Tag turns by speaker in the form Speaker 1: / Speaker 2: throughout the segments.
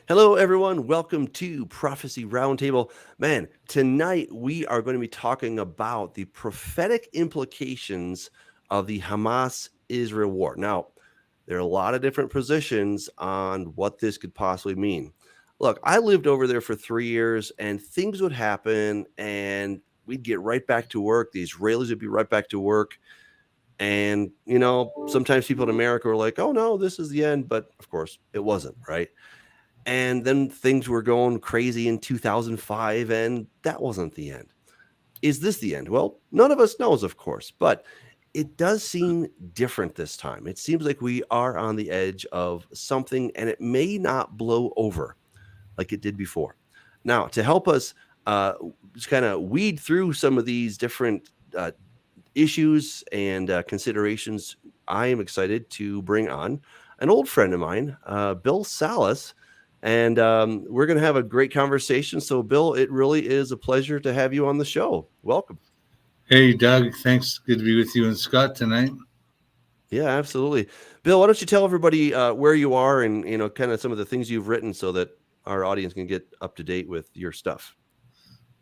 Speaker 1: Hello, everyone. Welcome to Prophecy Roundtable. Man, tonight we are going to be talking about the prophetic implications of the Hamas-Israel war. Now, there are a lot of different positions on what this could possibly mean. Look, I lived over there for 3 years, and things would happen, and we'd get right back to work. The Israelis would be right back to work. And, sometimes people in America were like, oh, no, this is the end. But of course, it wasn't, right? And then things were going crazy in 2005, and that wasn't the end. Is this the end? Well, none of us knows, of course, but it does seem different this time. It seems like we are on the edge of something, and it may not blow over like it did before. Now, to help us just kind of weed through some of these different issues and considerations, I am excited to bring on an old friend of mine, Bill Salhus. And we're going to have a great conversation. So, Bill, it really is a pleasure to have you on the show. Welcome.
Speaker 2: Hey, Doug. Thanks. Good to be with you and Scott tonight.
Speaker 1: Yeah, absolutely. Bill, why don't you tell everybody where you are and, kind of some of the things you've written so that our audience can get up to date with your stuff.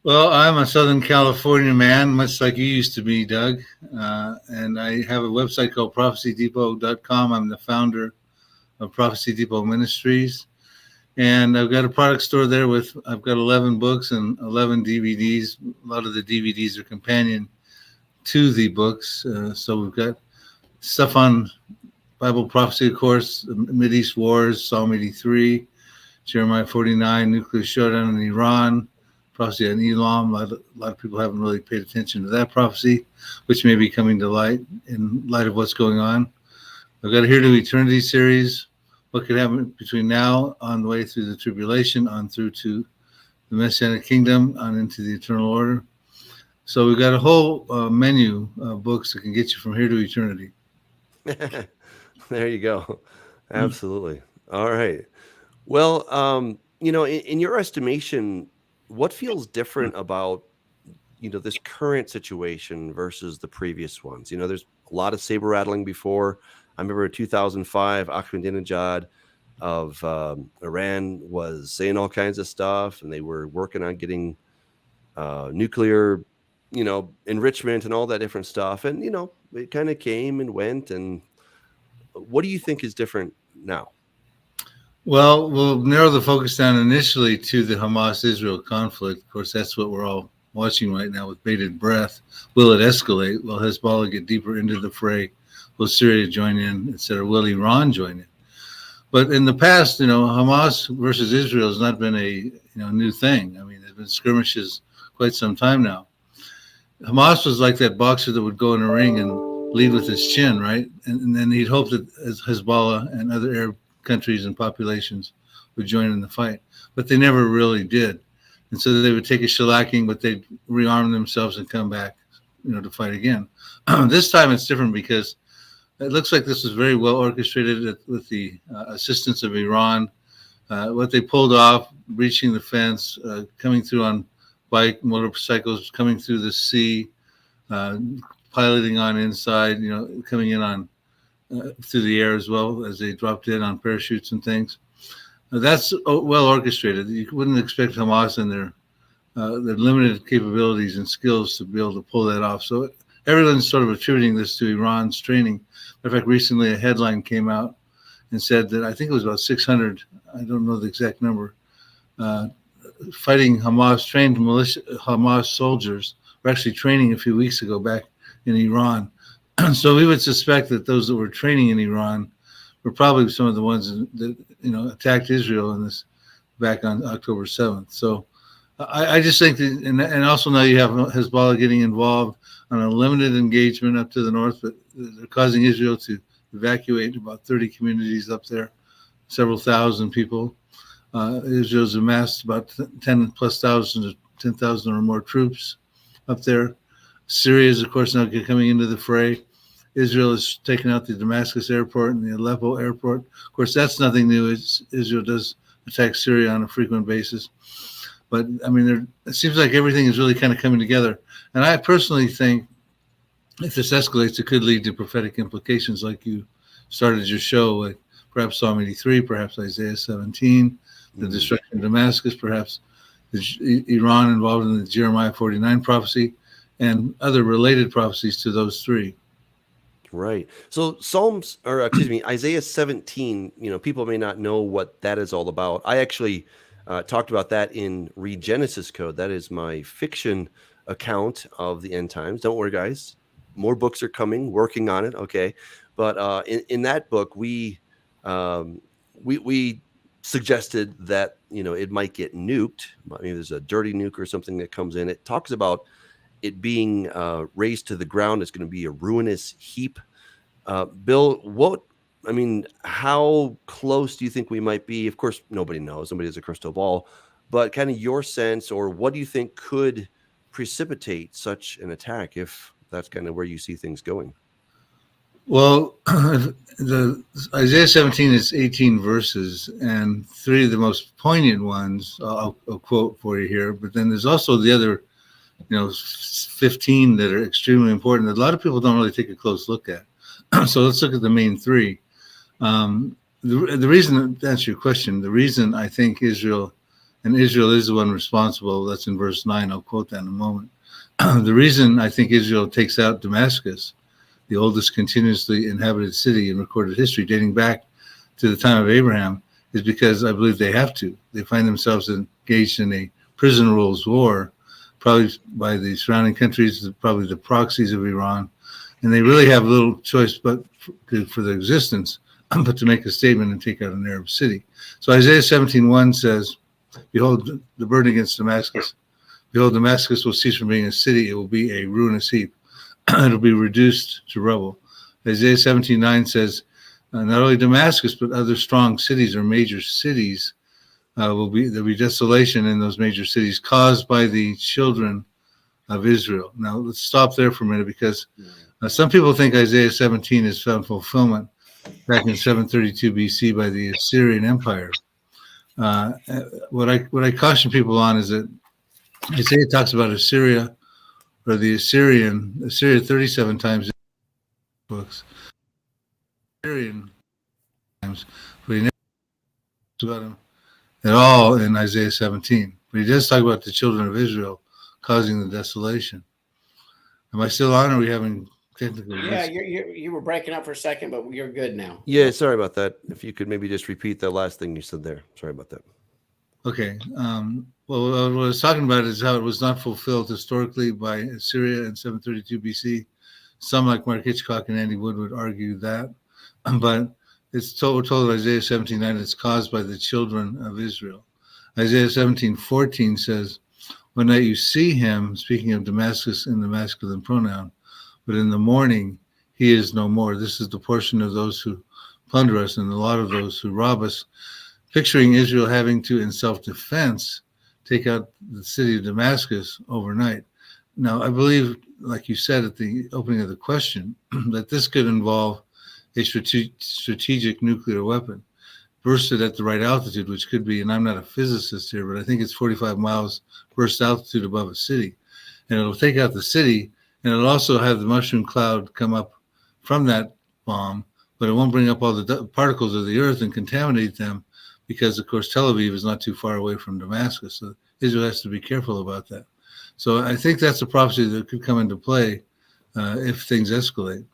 Speaker 2: Well, I'm a Southern California man, much like you used to be, Doug. And I have a website called prophecydepot.com. I'm the founder of Prophecy Depot Ministries. And I've got a product store there I've got 11 books and 11 DVDs. A lot of the DVDs are companion to the books. So we've got stuff on Bible prophecy, of course, the Mideast Wars, Psalm 83, Jeremiah 49, nuclear showdown in Iran, prophecy on Elam. A lot of people haven't really paid attention to that prophecy, which may be coming to light in light of what's going on. I've got a Here to Eternity series. What could happen between now on the way through the tribulation, on through to the Messianic kingdom, on into the eternal order. So we've got a whole menu of books that can get you from here to eternity.
Speaker 1: There you go. Absolutely. All right. Well, in your estimation, what feels different about, this current situation versus the previous ones? There's a lot of saber rattling before. I remember in 2005, Ahmadinejad of Iran was saying all kinds of stuff, and they were working on getting nuclear, enrichment and all that different stuff. And, it kind of came and went. And what do you think is different now?
Speaker 2: Well, we'll narrow the focus down initially to the Hamas-Israel conflict. Of course, that's what we're all watching right now with bated breath. Will it escalate? Will Hezbollah get deeper into the fray? Will Syria join in, et cetera? Will Iran join in? But in the past, Hamas versus Israel has not been a new thing. I mean, there's been skirmishes quite some time now. Hamas was like that boxer that would go in a ring and lead with his chin, right? And then he'd hope that Hezbollah and other Arab countries and populations would join in the fight. But they never really did. And so they would take a shellacking, but they'd rearm themselves and come back, to fight again. This time it's different because it looks like this was very well orchestrated with the assistance of Iran. What they pulled off, breaching the fence, coming through on bike, motorcycles, coming through the sea, piloting on inside, coming in on through the air as well as they dropped in on parachutes and things. That's well orchestrated. You wouldn't expect Hamas and their limited capabilities and skills to be able to pull that off. So everyone's sort of attributing this to Iran's training. In fact, recently a headline came out and said that I think it was about 600, I don't know the exact number, fighting trained militia, Hamas soldiers were actually training a few weeks ago back in Iran. So we would suspect that those that were training in Iran were probably some of the ones that attacked Israel in this back on October 7th. So I just think that, and also now you have Hezbollah getting involved on a limited engagement up to the north, but they're causing Israel to evacuate about 30 communities up there, several thousand people. Israel's amassed about 10,000 to 10,000 or more troops up there. Syria is, of course, now coming into the fray. Israel has taken out the Damascus airport and the Aleppo airport. Of course, that's nothing new. Israel does attack Syria on a frequent basis. But, I mean, it seems like everything is really kind of coming together. And I personally think if this escalates, it could lead to prophetic implications like you started your show, like perhaps Psalm 83, perhaps Isaiah 17, the destruction of Damascus, perhaps Iran involved in the Jeremiah 49 prophecy, and other related prophecies to those three.
Speaker 1: Right. So Isaiah 17, people may not know what that is all about. I actually talked about that in Regenesis Code. That is my fiction account of the end times. Don't worry, guys. More books are coming, working on it. Okay. But in that book, we suggested that, it might get nuked. Maybe there's a dirty nuke or something that comes in. It talks about it being razed to the ground. It's going to be a ruinous heap. Bill, how close do you think we might be? Of course, nobody knows. Nobody has a crystal ball. But kind of your sense, or what do you think could precipitate such an attack, if that's kind of where you see things going?
Speaker 2: Well, the Isaiah 17 is 18 verses, and three of the most poignant ones I'll quote for you here. But then there's also the other 15 that are extremely important that a lot of people don't really take a close look at. So let's look at the main three. The reason, to answer your question, the reason I think Israel is the one responsible, that's in verse 9, I'll quote that in a moment. The reason I think Israel takes out Damascus, the oldest continuously inhabited city in recorded history, dating back to the time of Abraham, is because I believe they have to. They find themselves engaged in a prison rules war, probably by the surrounding countries, probably the proxies of Iran, and they really have little choice but for their existence, but to make a statement and take out an Arab city. So Isaiah 17:1 says, "Behold, the burden against Damascus. Behold, Damascus will cease from being a city; it will be a ruinous heap. It will be reduced to rubble." Isaiah 17:9 says, "Not only Damascus, but other strong cities or major cities." There'll be desolation in those major cities caused by the children of Israel. Now, let's stop there for a minute, because some people think Isaiah 17 is found fulfillment back in 732 BC by the Assyrian Empire. What I caution people on is that Isaiah talks about Assyria, or Assyria 37 times in books. Assyrian times, but he never talks about him at all in Isaiah 17. But he does talk about the children of Israel causing the desolation. Am I still on, or are we having technical?
Speaker 3: Yeah, you were breaking up for a second, but you're good now.
Speaker 1: Yeah, sorry about that. If you could maybe just repeat the last thing you said there. Sorry about that.
Speaker 2: Okay. Well, what I was talking about is how it was not fulfilled historically by Assyria in 732 BC. Some, like Mark Hitchcock and Andy Wood, would argue that, but it's told in Isaiah 17:9 it's caused by the children of Israel. Isaiah 17:14 says, "When night you see him," speaking of Damascus in the masculine pronoun, "but in the morning he is no more." This is the portion of those who plunder us and a lot of those who rob us, picturing Israel having to, in self-defense, take out the city of Damascus overnight. Now, I believe, like you said at the opening of the question, that this could involve a strategic nuclear weapon bursted at the right altitude, which could be, and I'm not a physicist here, but I think it's 45 miles burst altitude above a city. And it'll take out the city, and it'll also have the mushroom cloud come up from that bomb, but it won't bring up all the particles of the earth and contaminate them, because, of course, Tel Aviv is not too far away from Damascus. So Israel has to be careful about that. So I think that's a prophecy that could come into play if things escalate.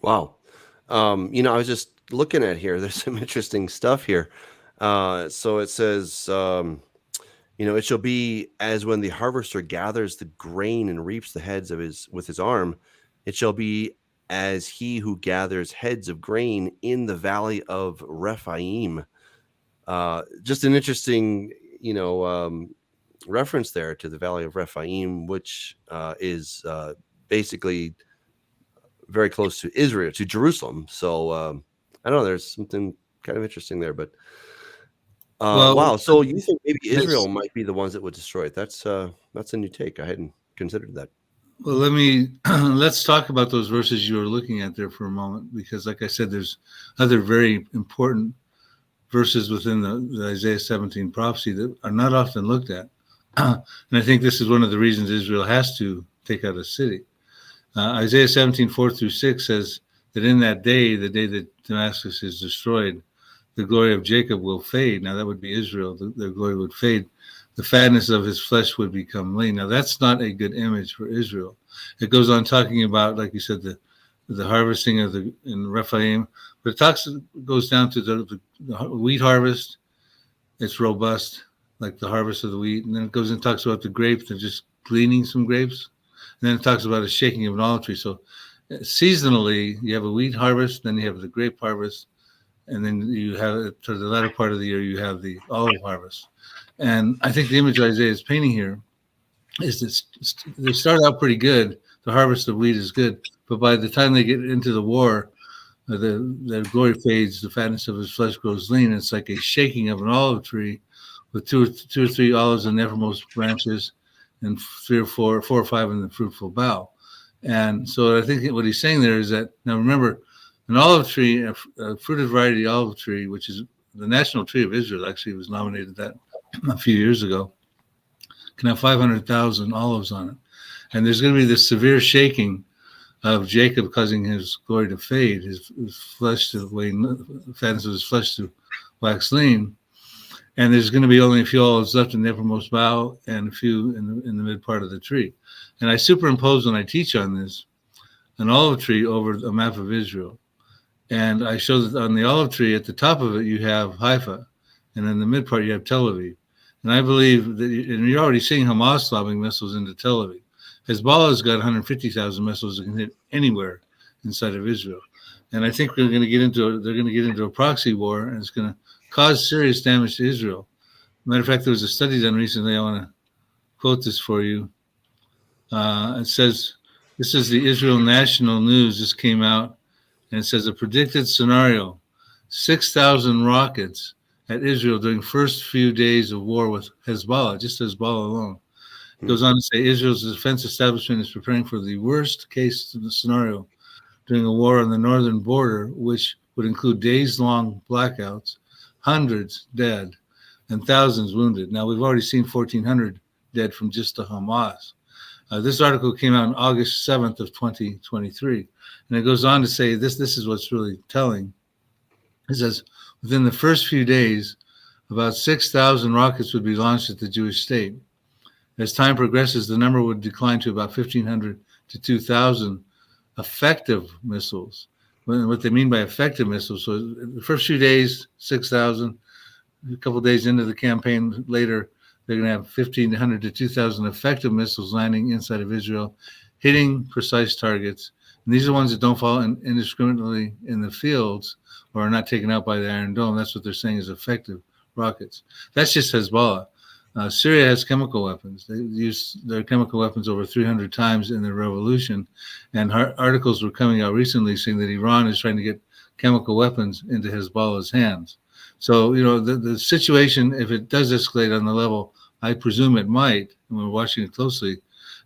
Speaker 1: Wow. I was just looking at here. There's some interesting stuff here. So it says, it shall be as when the harvester gathers the grain and reaps the heads with his arm. It shall be as he who gathers heads of grain in the valley of Rephaim. Just an interesting, reference there to the valley of Rephaim, which is basically very close to Israel, to Jerusalem. So I don't know, there's something kind of interesting there, but wow. So you think maybe Israel might be the ones that would destroy it? That's a new take. I hadn't considered that.
Speaker 2: Well, let's talk about those verses you were looking at there for a moment, because like I said, there's other very important verses within the Isaiah 17 prophecy that are not often looked at. And I think this is one of the reasons Israel has to take out a city. Isaiah 17:4-6 says that in that day, the day that Damascus is destroyed, the glory of Jacob will fade. Now that would be Israel. Their glory would fade. The fatness of his flesh would become lean. Now that's not a good image for Israel. It goes on talking about, like you said, the harvesting of in Rephaim, but it goes down to the wheat harvest. It's robust, like the harvest of the wheat, and then it goes and talks about the grapes. They're just gleaning some grapes, and then it talks about a shaking of an olive tree. So seasonally, you have a wheat harvest, then you have the grape harvest, and then you have, to the latter part of the year, you have the olive harvest. And I think the image Isaiah is painting here is that they start out pretty good. The harvest of wheat is good, but by the time they get into the war, their glory fades. The fatness of his flesh grows lean. It's like a shaking of an olive tree, with two or three olives in the uppermost branches, and four or five in the fruitful bough. And so I think what he's saying there is that, now remember, an olive tree, a fruited variety olive tree, which is the national tree of Israel, actually was nominated that a few years ago, can have 500,000 olives on it. And there's going to be this severe shaking of Jacob, causing his glory to fade, his flesh to wane, the fatness of his flesh to wax lean. And there's going to be only a few olives left in the uppermost bough and a few in the mid part of the tree. And I superimpose, when I teach on this, an olive tree over a map of Israel. And I show that on the olive tree, at the top of it, you have Haifa, and in the mid part, you have Tel Aviv. And I believe that, and you're already seeing Hamas lobbing missiles into Tel Aviv. Hezbollah's got 150,000 missiles that can hit anywhere inside of Israel. And I think they're going to get into a proxy war, and it's going to cause serious damage to Israel. Matter of fact, there was a study done recently. I want to quote this for you. It says, this is the Israel National News. This came out, and it says a predicted scenario: 6,000 rockets at Israel during first few days of war with Hezbollah, just Hezbollah alone. It goes on to say Israel's defense establishment is preparing for the worst case scenario during a war on the northern border, which would include days-long blackouts, hundreds dead, and thousands wounded. Now, we've already seen 1,400 dead from just the Hamas. This article came out on August 7th of 2023, and it goes on to say this is what's really telling. It says, within the first few days, about 6,000 rockets would be launched at the Jewish state. As time progresses, the number would decline to about 1,500 to 2,000 effective missiles. What they mean by effective missiles, so the first few days, 6,000. A couple of days into the campaign later, they're going to have 1,500 to 2,000 effective missiles landing inside of Israel, hitting precise targets. And these are ones that don't fall indiscriminately in the fields or are not taken out by the Iron Dome. That's what they're saying is effective rockets. That's just Hezbollah. Syria has chemical weapons. They use their chemical weapons over 300 times in their revolution. And articles were coming out recently saying that Iran is trying to get chemical weapons into Hezbollah's hands. So, the situation, if it does escalate on the level I presume it might, and we're watching it closely,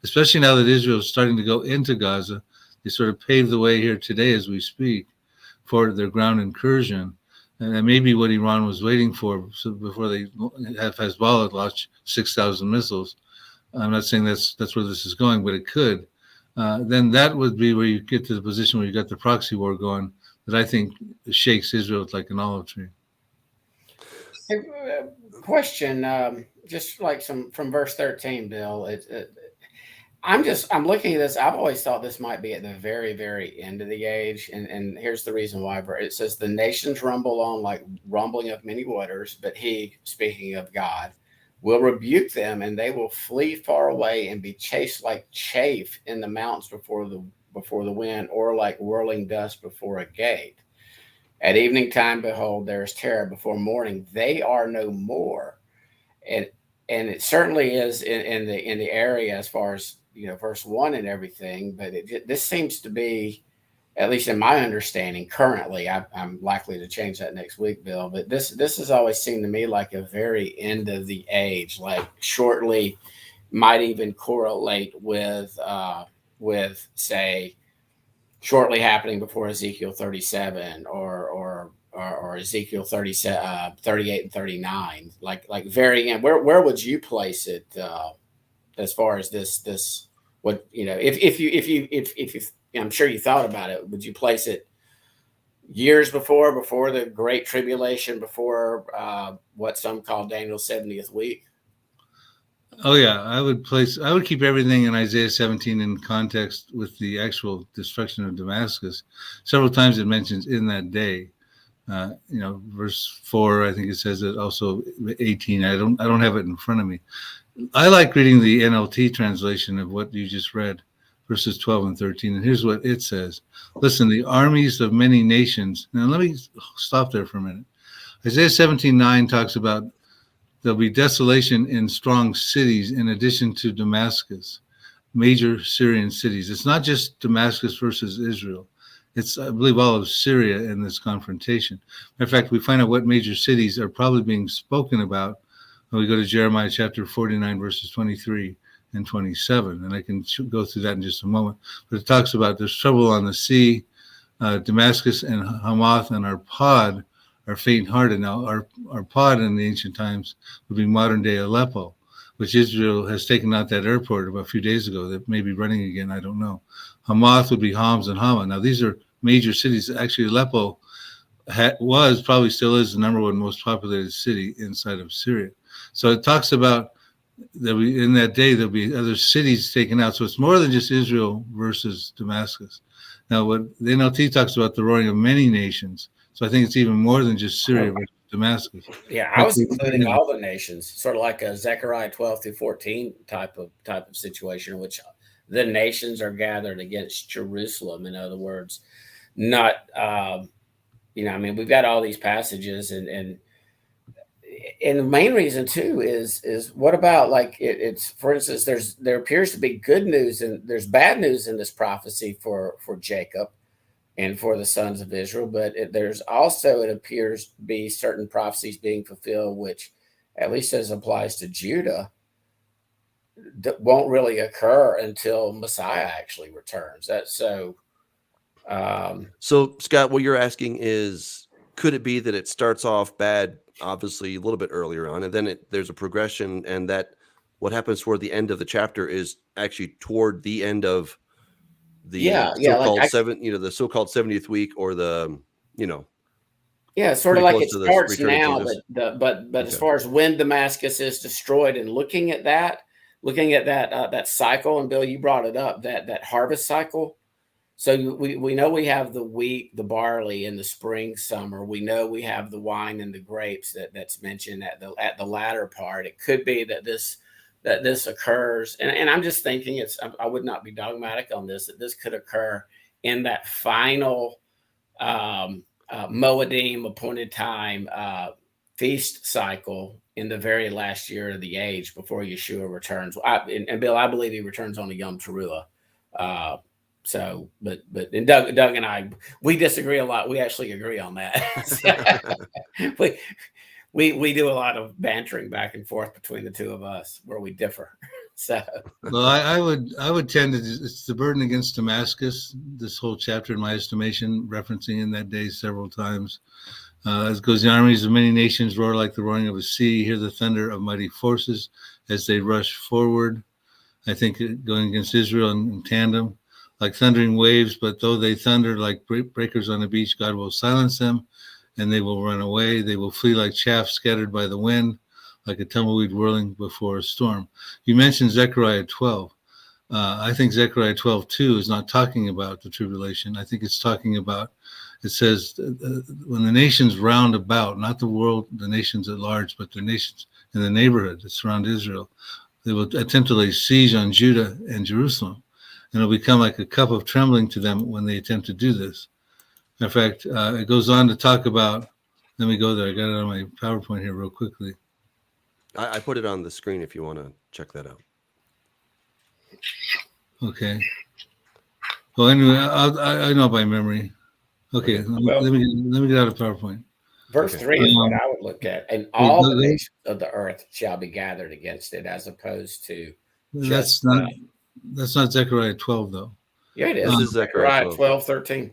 Speaker 2: especially now that Israel is starting to go into Gaza, they sort of paved the way here today as we speak for their ground incursion. And that may be what Iran was waiting for before they have Hezbollah launch 6,000 missiles. I'm not saying that's where this is going, but it could. Then that would be where you get to the position where you got the proxy war going that I think shakes Israel like an olive tree.
Speaker 3: Question, just like from verse 13, Bill. I'm looking at this. I've always thought this might be at the very, very end of the age. And here's the reason why. It says, the nations rumble on like rumbling of many waters, but he, speaking of God, will rebuke them, and they will flee far away and be chased like chaff in the mountains before the wind, or like whirling dust before a gate. At evening time, behold, there is terror. Before morning, they are no more. And it certainly is in the area as far as, verse 1 and everything. But this seems to be, at least in my understanding currently, I'm likely to change that next week, Bill. But this has always seemed to me like a very end of the age, like shortly, might even correlate with say, shortly happening before Ezekiel 37 or Ezekiel 38 and 39, like very end. Where would you place it as far as this? What if you I'm sure you thought about it. Would you place it, years before the Great Tribulation, before what some call Daniel's 70th week?
Speaker 2: Oh yeah, I would keep everything in Isaiah 17 in context with the actual destruction of Damascus. Several times it mentions in that day. Verse 4, I think it says it, also 18. I don't have it in front of me. I like reading the NLT translation of what you just read, verses 12 and 13. And here's what it says. Listen, the armies of many nations. Now let me stop there for a minute. Isaiah 17:9 talks about there'll be desolation in strong cities in addition to Damascus, major Syrian cities. It's not just Damascus versus Israel. It's, I believe, all of Syria in this confrontation. In fact, we find out what major cities are probably being spoken about when we go to Jeremiah chapter 49, verses 23 and 27. And I can go through that in just a moment. But it talks about there's trouble on the sea, Damascus and Hamath and Arpad are faint-hearted. Now, Arpad in the ancient times would be modern-day Aleppo, which Israel has taken out that airport about a few days ago. That may be running again, I don't know. Hamath would be Homs and Hama. Now, these are major cities. Actually, Aleppo was, probably still is, the number one most populated city inside of Syria. So it talks about that in that day there'll be other cities taken out. So it's more than just Israel versus Damascus. Now, what the NLT talks about the roaring of many nations. So I think it's even more than just Syria versus Damascus.
Speaker 3: Yeah, I was including all the nations, sort of like a Zechariah 12 through 14 type of situation, in which the nations are gathered against Jerusalem. In other words, not we've got all these passages, and the main reason too is what about, like, it's, for instance, there appears to be good news and there's bad news in this prophecy for Jacob and for the sons of Israel, but there's also, it appears to be certain prophecies being fulfilled, which, at least as applies to Judah, won't really occur until Messiah actually returns. So
Speaker 1: Scott, what you're asking is, could it be that it starts off bad, obviously a little bit earlier on, and then there's a progression, and that what happens toward the end of the chapter is actually toward the end of the so-called the so-called 70th week, or the
Speaker 3: sort of like it starts now, but as far as when Damascus is destroyed, and looking at that cycle, and Bill, you brought it up, that harvest cycle. So we know we have the wheat, the barley in the spring, summer. We know we have the wine and the grapes that's mentioned at the latter part. It could be that this occurs, and I'm just thinking, I would not be dogmatic on this, that this could occur in that final Moedim, appointed time, feast cycle in the very last year of the age before Yeshua returns. And Bill, I believe he returns on the Yom Teruah. So, but Doug and I, we disagree a lot. We actually agree on that. we do a lot of bantering back and forth between the two of us where we differ. So,
Speaker 2: well, I would tend to, it's the burden against Damascus, this whole chapter, in my estimation, referencing in that day several times. As goes, the armies of many nations roar like the roaring of a sea, hear the thunder of mighty forces as they rush forward. I think going against Israel in tandem, like thundering waves, but though they thunder like breakers on the beach, God will silence them, and they will run away. They will flee like chaff scattered by the wind, like a tumbleweed whirling before a storm. You mentioned Zechariah 12. I think Zechariah 12:2 is not talking about the tribulation. I think it's talking about, it says, when the nations round about, not the world, the nations at large, but the nations in the neighborhood that surround Israel, they will attempt to lay siege on Judah and Jerusalem. And it'll become like a cup of trembling to them when they attempt to do this. In fact, it goes on to talk about, let me go there. I got it on my PowerPoint here real quickly.
Speaker 1: I put it on the screen if you want to check that out.
Speaker 2: Okay. Well, anyway, I know by memory. Okay, let me get out of PowerPoint.
Speaker 3: Verse 3 is what I would look at. And all the nations of the earth shall be gathered against it, as opposed to
Speaker 2: that's not Zechariah 12, though.
Speaker 3: Yeah, it is.
Speaker 1: This is Zechariah
Speaker 3: 12, 13.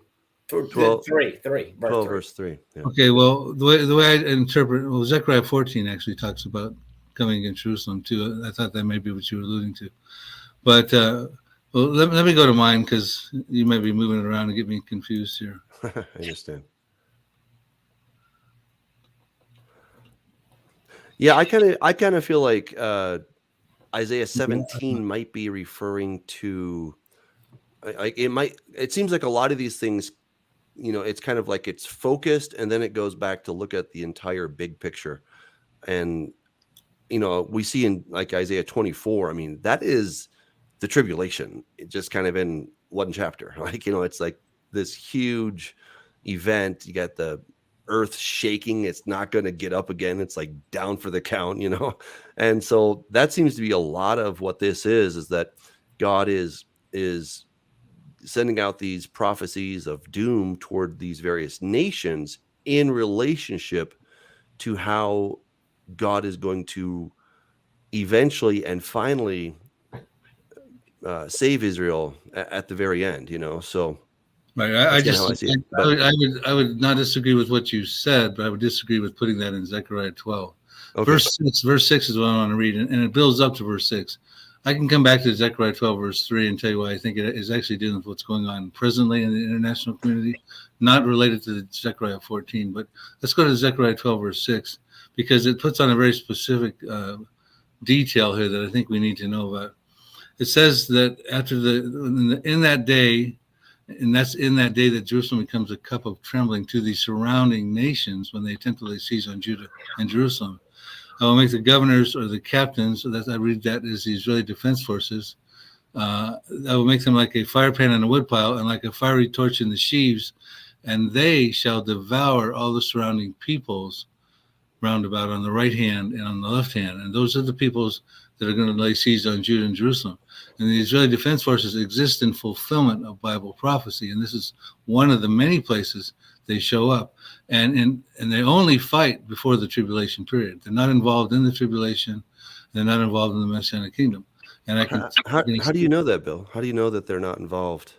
Speaker 3: 12, 3,
Speaker 1: verse 3. Yeah.
Speaker 2: Okay, well, the way I interpret, Zechariah 14 actually talks about coming against Jerusalem too. I thought that may be what you were alluding to. But let me go to mine, because you might be moving it around and get me confused here.
Speaker 1: I understand. Yeah, I kind of feel like Isaiah 17 might be referring to it seems like a lot of these things, it's kind of like it's focused and then it goes back to look at the entire big picture. And we see in like Isaiah 24, I mean, that is the tribulation. It just kind of in one chapter. Like, it's like this huge event. You got the earth shaking. It's not going to get up again. It's like down for the count, And so that seems to be a lot of what this is that God is sending out these prophecies of doom toward these various nations in relationship to how God is going to eventually and finally save Israel at the very end, So
Speaker 2: Right.
Speaker 1: that's kind of how I see it. But,
Speaker 2: I would not disagree with what you said, but I would disagree with putting that in Zechariah 12.
Speaker 1: okay.
Speaker 2: Verse 6 is what I want to read, and it builds up to verse 6. I can come back to Zechariah 12, verse 3, and tell you why I think it is actually dealing with what's going on presently in the international community, not related to Zechariah 14. But let's go to Zechariah 12, verse 6, because it puts on a very specific detail here that I think we need to know about. It says that in that day, and that's in that day that Jerusalem becomes a cup of trembling to the surrounding nations when they attempt to lay siege on Judah and Jerusalem. I will make the governors or the captains, I read that as the Israeli Defense Forces, I will make them like a fire pan in a woodpile and like a fiery torch in the sheaves, and they shall devour all the surrounding peoples round about on the right hand and on the left hand. And those are the peoples that are going to lay siege on Judah and Jerusalem. And the Israeli Defense Forces exist in fulfillment of Bible prophecy. And this is one of the many places they show up. And they only fight before the tribulation period. They're not involved in the tribulation. They're not involved in the Messianic kingdom. And
Speaker 1: how do you know that, Bill? How do you know that they're not involved?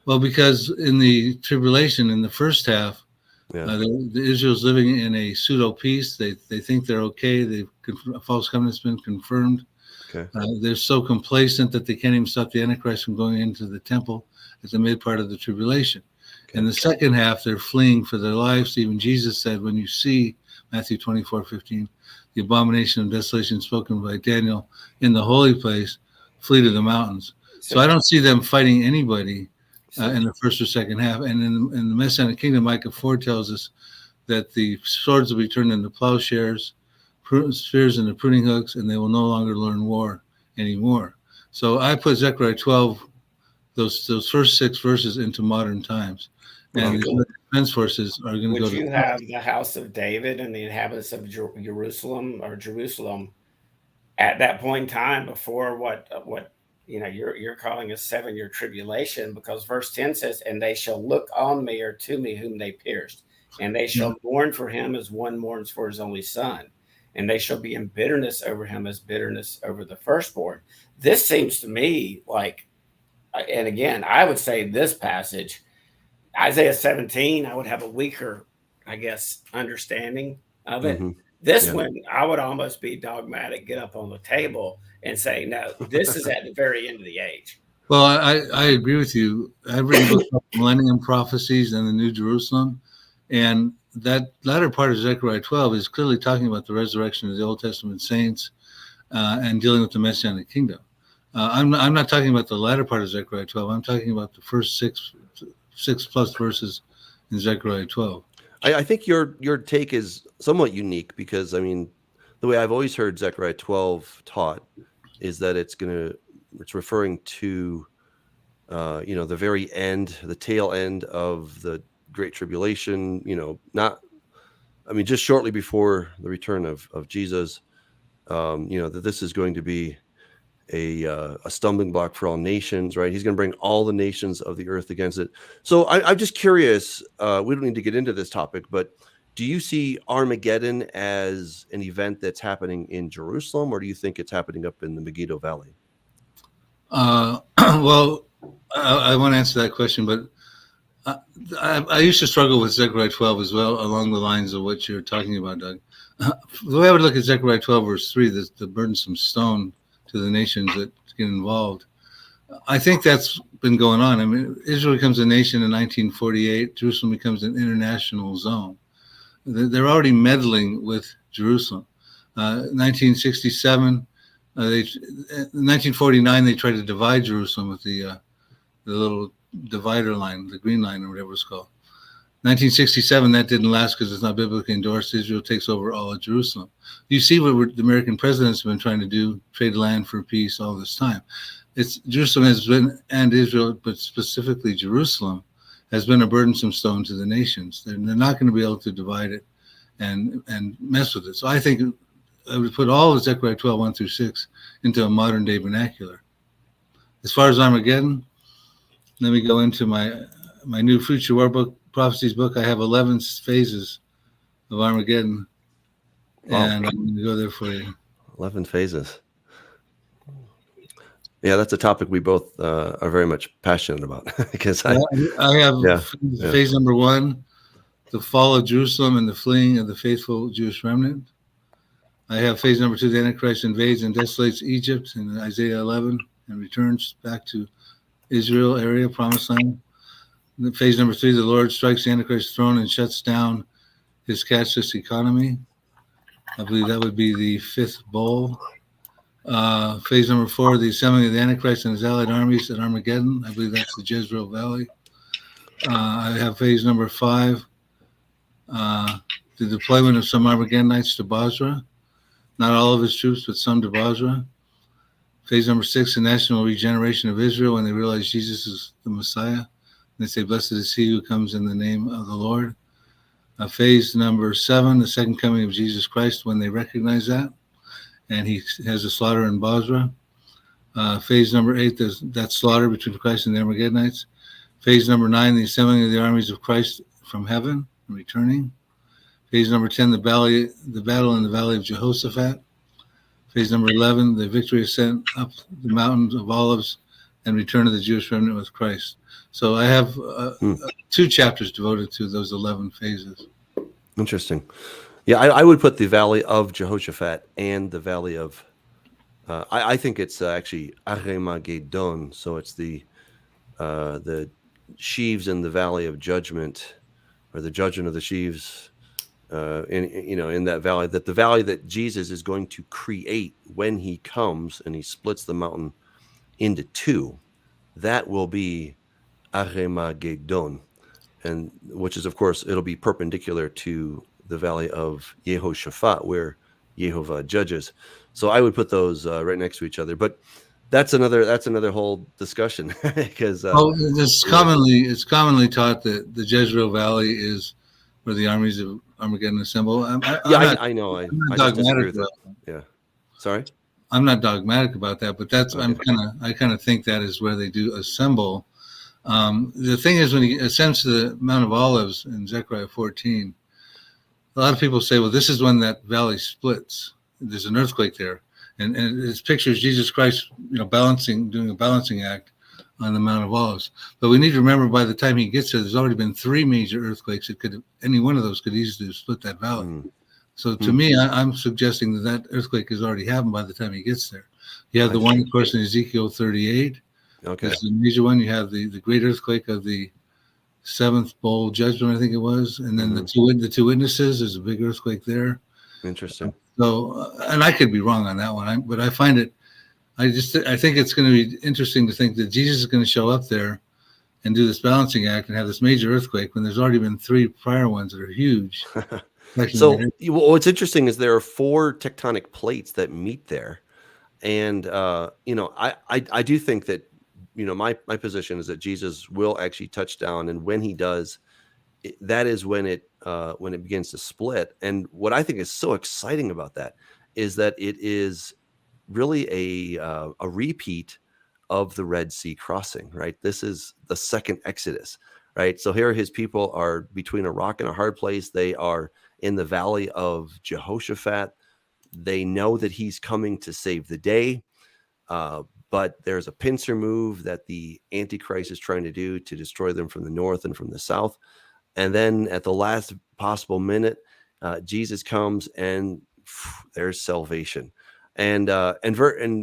Speaker 2: Well, because in the tribulation, in the first half, the Israel's living in a pseudo peace. They think they're okay. A false covenant's been confirmed.
Speaker 1: Okay.
Speaker 2: They're so complacent that they can't even stop the Antichrist from going into the temple at the mid part of the tribulation. Okay. In the second half, they're fleeing for their lives. Even Jesus said, when you see Matthew 24:15, the abomination of desolation spoken by Daniel in the holy place, flee to the mountains. So I don't see them fighting anybody in the first or second half. And in the Messianic kingdom, Micah 4 tells us that the swords will be turned into plowshares, spears into pruning hooks, and they will no longer learn war anymore. So I put Zechariah 12, those first 6 verses, into modern times. And the defense forces are going to go to...
Speaker 3: Would you have the house of David and the inhabitants of Jerusalem at that point in time before what you're calling a 7-year tribulation? Because verse 10 says, and they shall look on me or to me whom they pierced, and they shall mourn for him as one mourns for his only son, and they shall be in bitterness over him as bitterness over the firstborn. This seems to me like, and again, I would say this passage, Isaiah 17, I would have a weaker, I guess, understanding of it. Mm-hmm. This one, I would almost be dogmatic, get up on the table and say, no, this is at the very end of the age.
Speaker 2: Well, I agree with you. I've written books about Millennium Prophecies and the New Jerusalem, and that latter part of Zechariah 12 is clearly talking about the resurrection of the Old Testament saints and dealing with the Messianic kingdom. I'm not talking about the latter part of Zechariah 12. I'm talking about the first six plus verses in Zechariah 12.
Speaker 1: I think your take is somewhat unique because, I mean, the way I've always heard Zechariah 12 taught is that it's referring to, the very end, the tail end of the Great Tribulation, just shortly before the return of Jesus, that this is going to be a stumbling block for all nations, right? He's going to bring all the nations of the earth against it. So I'm just curious, we don't need to get into this topic, but do you see Armageddon as an event that's happening in Jerusalem, or do you think it's happening up in the Megiddo Valley?
Speaker 2: Well, I want to answer that question, but I used to struggle with Zechariah 12 as well, along the lines of what you're talking about, Doug. The way I would look at Zechariah 12, verse 3, the burdensome stone to the nations that get involved, I think that's been going on. I mean, Israel becomes a nation in 1948. Jerusalem becomes an international zone. They're already meddling with Jerusalem. 1967, in 1949 they tried to divide Jerusalem with the little divider line, the green line or whatever it's called. 1967, that didn't last because it's not biblically endorsed. Israel takes over all of Jerusalem. You see what the American presidents have been trying to do, trade land for peace all this time. It's Jerusalem has been, and Israel, but specifically Jerusalem, has been a burdensome stone to the nations. They're not going to be able to divide it and mess with it. So I think I would put all of Zechariah 12, 1 through 6 into a modern day vernacular. As far as Armageddon, let me go into my new Future War book, Prophecies book. I have 11 phases of Armageddon. Wow. And I'm going to go there for you.
Speaker 1: 11 phases. Yeah, that's a topic we both are very much passionate about. Because I have
Speaker 2: phase number 1, the fall of Jerusalem and the fleeing of the faithful Jewish remnant. I have phase number 2, the Antichrist invades and desolates Egypt in Isaiah 11 and returns back to Israel area, Promised Land. Phase number 3, the Lord strikes the Antichrist throne and shuts down his cashless economy. I believe that would be the 5th bowl. Phase number 4, the assembling of the Antichrist and his allied armies at Armageddon. I believe that's the Jezreel Valley. I have phase number 5, the deployment of some Armageddonites to Basra. Not all of his troops, but some to Basra. Phase number 6, the national regeneration of Israel when they realize Jesus is the Messiah. They say, blessed is he who comes in the name of the Lord. Phase number 7, the second coming of Jesus Christ when they recognize that. And he has a slaughter in Basra. Phase number 8, that slaughter between Christ and the Armageddonites. Phase number 9, the assembling of the armies of Christ from heaven and returning. Phase number 10, the battle in the valley of Jehoshaphat. Phase number 11, the victory ascent up the mountains of Olives and return of the Jewish remnant with Christ. So I have 2 chapters devoted to those 11 phases.
Speaker 1: Interesting. Yeah, I would put the valley of Jehoshaphat and the valley of, I think it's actually Armageddon. So it's the sheaves in the valley of judgment, or the judgment of the sheaves. In that valley, that the valley that Jesus is going to create when he comes and he splits the mountain into 2, that will be Armageddon, and which is, of course, it'll be perpendicular to the valley of Jehoshaphat, where Jehovah judges. So I would put those right next to each other. But that's another whole discussion because
Speaker 2: it's commonly taught that the Jezreel Valley is where the armies of Armageddon assemble.
Speaker 1: I know. I just disagree with that. Yeah. Sorry?
Speaker 2: I'm not dogmatic about that, but that's okay. I kind of think that is where they do assemble. The thing is, when he ascends to the Mount of Olives in Zechariah 14, a lot of people say, well, this is when that valley splits. There's an earthquake there. And it pictures Jesus Christ, doing a balancing act on the Mount of Olives. But we need to remember, by the time he gets there, there's already been 3 major earthquakes. Any one of those could easily split that valley. So to me, I'm suggesting that earthquake has already happened by the time he gets there. You have the one, of course, in Ezekiel 38.
Speaker 1: Okay.
Speaker 2: That's the major one. You have the great earthquake of the 7th bowl judgment, I think it was. And then the two witnesses, there's a big earthquake there.
Speaker 1: Interesting.
Speaker 2: So, and I could be wrong on that one, but I find it, I think it's going to be interesting to think that Jesus is going to show up there and do this balancing act and have this major earthquake when there's already been 3 prior ones that are huge.
Speaker 1: So what's interesting is there are 4 tectonic plates that meet there. And, I do think that, my position is that Jesus will actually touch down. And when he does, that is when it begins to split. And what I think is so exciting about that is that it is really a repeat of the Red Sea crossing, right? This is the second Exodus, right? So here his people are between a rock and a hard place. They are in the valley of Jehoshaphat. They know that he's coming to save the day, but there's a pincer move that the Antichrist is trying to do to destroy them from the north and from the south. And then at the last possible minute, Jesus comes and there's salvation. And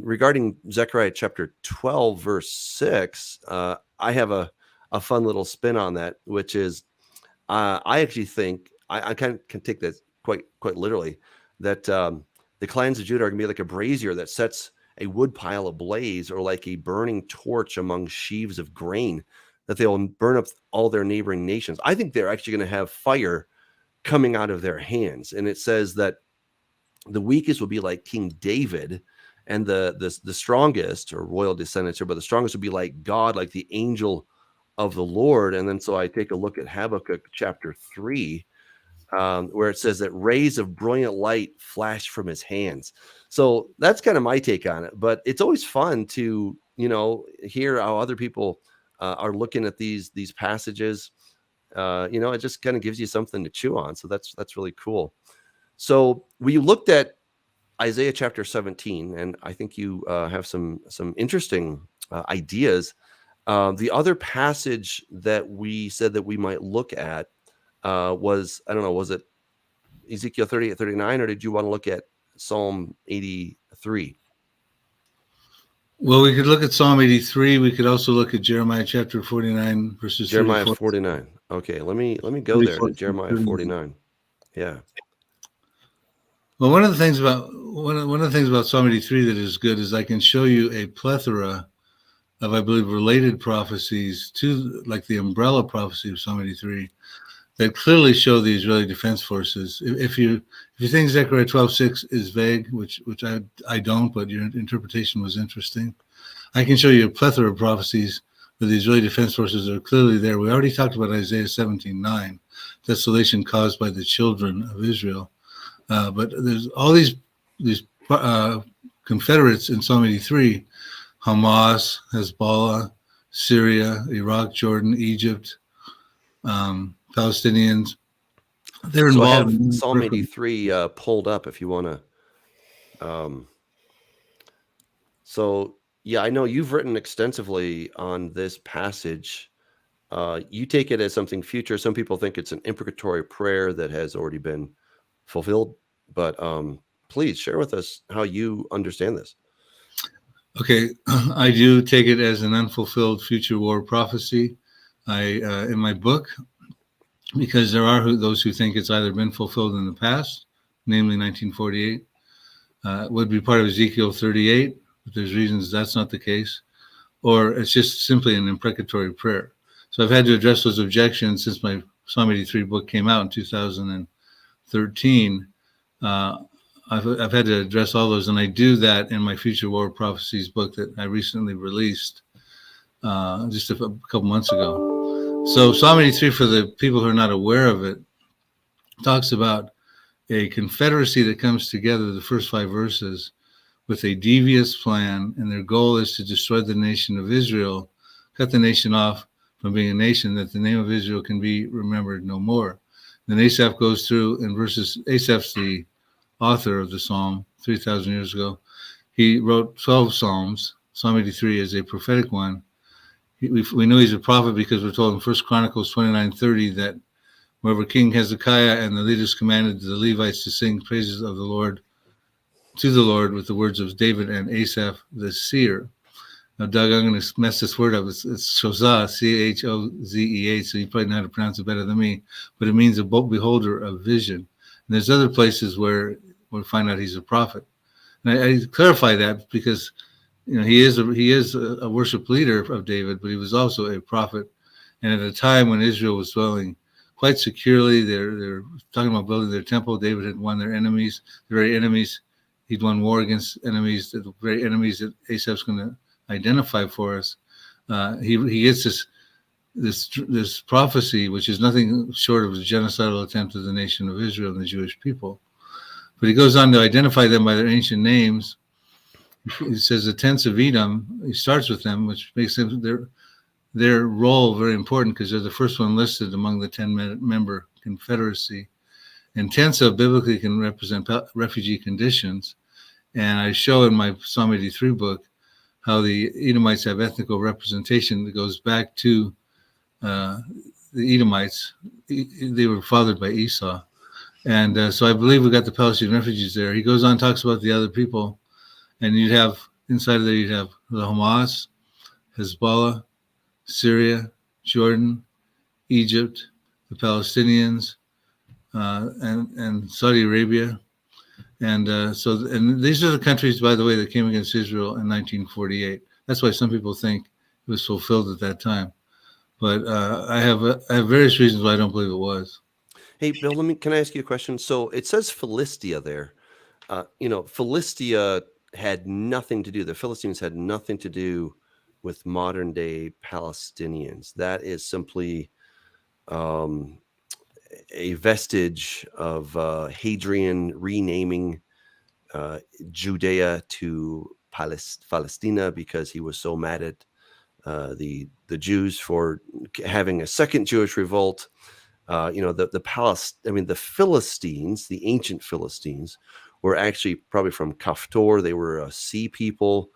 Speaker 1: regarding Zechariah chapter 12, verse 6, I have a fun little spin on that, which is I actually think I can take that quite literally, that The clans of Judah are going to be like a brazier that sets a wood pile ablaze, or like a burning torch among sheaves of grain, that they will burn up all their neighboring nations. I think they're actually going to have fire coming out of their hands. And it says that the weakest will be like King David, and the strongest, or royal descendants here, but the strongest will be like God, like the angel of the Lord. And then so I take a look at Habakkuk chapter 3, where it says that rays of brilliant light flash from his hands. So that's kind of my take on it. But it's always fun to, hear how other people are looking at these passages. It just kind of gives you something to chew on. So that's really cool. So we looked at Isaiah chapter 17, and I think you have some interesting ideas. The other passage that we said that we might look at was, I don't know, was it Ezekiel 38, 39, or did you want to look at Psalm 83?
Speaker 2: Well, we could look at Psalm 83. We could also look at Jeremiah chapter 49, verses
Speaker 1: Jeremiah
Speaker 2: 34.
Speaker 1: 49. Okay, let me go there to Jeremiah 49. Yeah.
Speaker 2: Well, one of the things about Psalm 83 that is good is I can show you a plethora of, I believe, related prophecies to, like, the umbrella prophecy of Psalm 83, that clearly show the Israeli Defense Forces. If you think Zechariah 12:6 is vague, which I don't, but your interpretation was interesting, I can show you a plethora of prophecies where the Israeli Defense Forces are clearly there. We already talked about Isaiah 17:9, desolation caused by the children of Israel. But there's all these Confederates in Psalm 83: Hamas, Hezbollah, Syria, Iraq, Jordan, Egypt, Palestinians. They're involved.
Speaker 1: So I have Psalm 83 pulled up if you want to. So yeah, I know you've written extensively on this passage. You take it as something future. Some people think it's an imprecatory prayer that has already been fulfilled, but please share with us how you understand this.
Speaker 2: Okay, I do take it as an unfulfilled future war prophecy. In my book, because there are those who think it's either been fulfilled in the past, namely 1948, would be part of Ezekiel 38, but there's reasons that's not the case, or it's just simply an imprecatory prayer. So I've had to address those objections since my Psalm 83 book came out in 2013. I've had to address all those, and I do that in my Future War Prophecies book that I recently released just a couple months ago. So Psalm 83, for the people who are not aware of it, talks about a confederacy that comes together, the first 5 verses, with a devious plan, and their goal is to destroy the nation of Israel, cut the nation off from being a nation, that the name of Israel can be remembered no more. Then Asaph goes through in verses. Asaph's the author of the psalm 3,000 years ago. He wrote 12 psalms. Psalm 83 is a prophetic one. We know he's a prophet because we're told in 1 Chronicles 29:30 that wherever King Hezekiah and the leaders commanded the Levites to sing praises of the Lord, to the Lord, with the words of David and Asaph the seer. Now, Doug, I'm going to mess this word up. It's Chozeh, Chozeh, so you probably know how to pronounce it better than me, but it means a beholder of vision. And there's other places where we'll find out he's a prophet. And I clarify that because he is a worship leader of David, but he was also a prophet. And at a time when Israel was dwelling quite securely, they're talking about building their temple. David had won their enemies, the very enemies. He'd won war against enemies, the very enemies that Asaph's going to identify for us. He gets this prophecy, which is nothing short of a genocidal attempt of the nation of Israel and the Jewish people. But he goes on to identify them by their ancient names. He says the tents of Edom. He starts with them, which makes them their role very important because they're the first one listed among the 10-member confederacy. And tents biblically can represent refugee conditions. And I show in my Psalm 83 book how the Edomites have ethnical representation that goes back to the Edomites. They were fathered by Esau. And so I believe we got the Palestinian refugees there. He goes on, talks about the other people. And you'd have, inside of there, you'd have the Hamas, Hezbollah, Syria, Jordan, Egypt, the Palestinians, and Saudi Arabia. And and these are the countries, by the way, that came against Israel in 1948. That's why some people think it was fulfilled at that time. But I have various reasons why I don't believe it was.
Speaker 1: Hey, Bill, can I ask you a question? So it says Philistia there. Philistia had nothing to do, the Philistines had nothing to do with modern day Palestinians. That is simply a vestige of Hadrian renaming Judea to Palestina because he was so mad at the Jews for having a second Jewish revolt. The Philistines, the ancient Philistines, were actually probably from Kaftor. They were a sea people,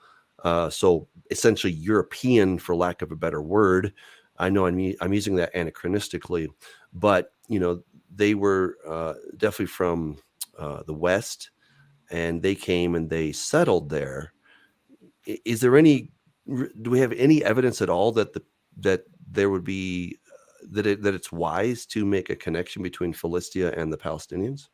Speaker 1: so essentially European, for lack of a better word. I know I'm using that anachronistically, but they were definitely from the West, and they came and they settled there. Is there do we have any evidence at all that there would be that it's wise to make a connection between Philistia and the Palestinians?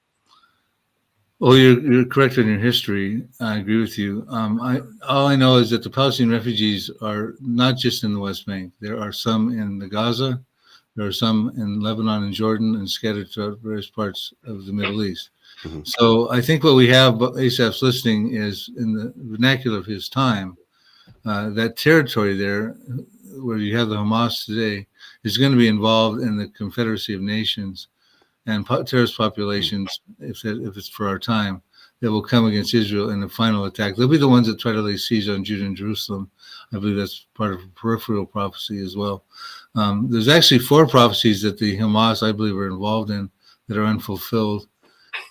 Speaker 2: Well, you're correct in your history. I agree with you. All I know is that the Palestinian refugees are not just in the West Bank. There are some in the Gaza, there are some in Lebanon and Jordan, and scattered throughout various parts of the Middle East. Mm-hmm. So I think what we have Asaph's listing is, in the vernacular of his time, that territory there, where you have the Hamas today, is going to be involved in the Confederacy of Nations and terrorist populations, if it's for our time, that will come against Israel in the final attack. They'll be the ones that try to lay siege on Judah and Jerusalem. I believe that's part of a peripheral prophecy as well. There's actually 4 prophecies that the Hamas, I believe, are involved in that are unfulfilled.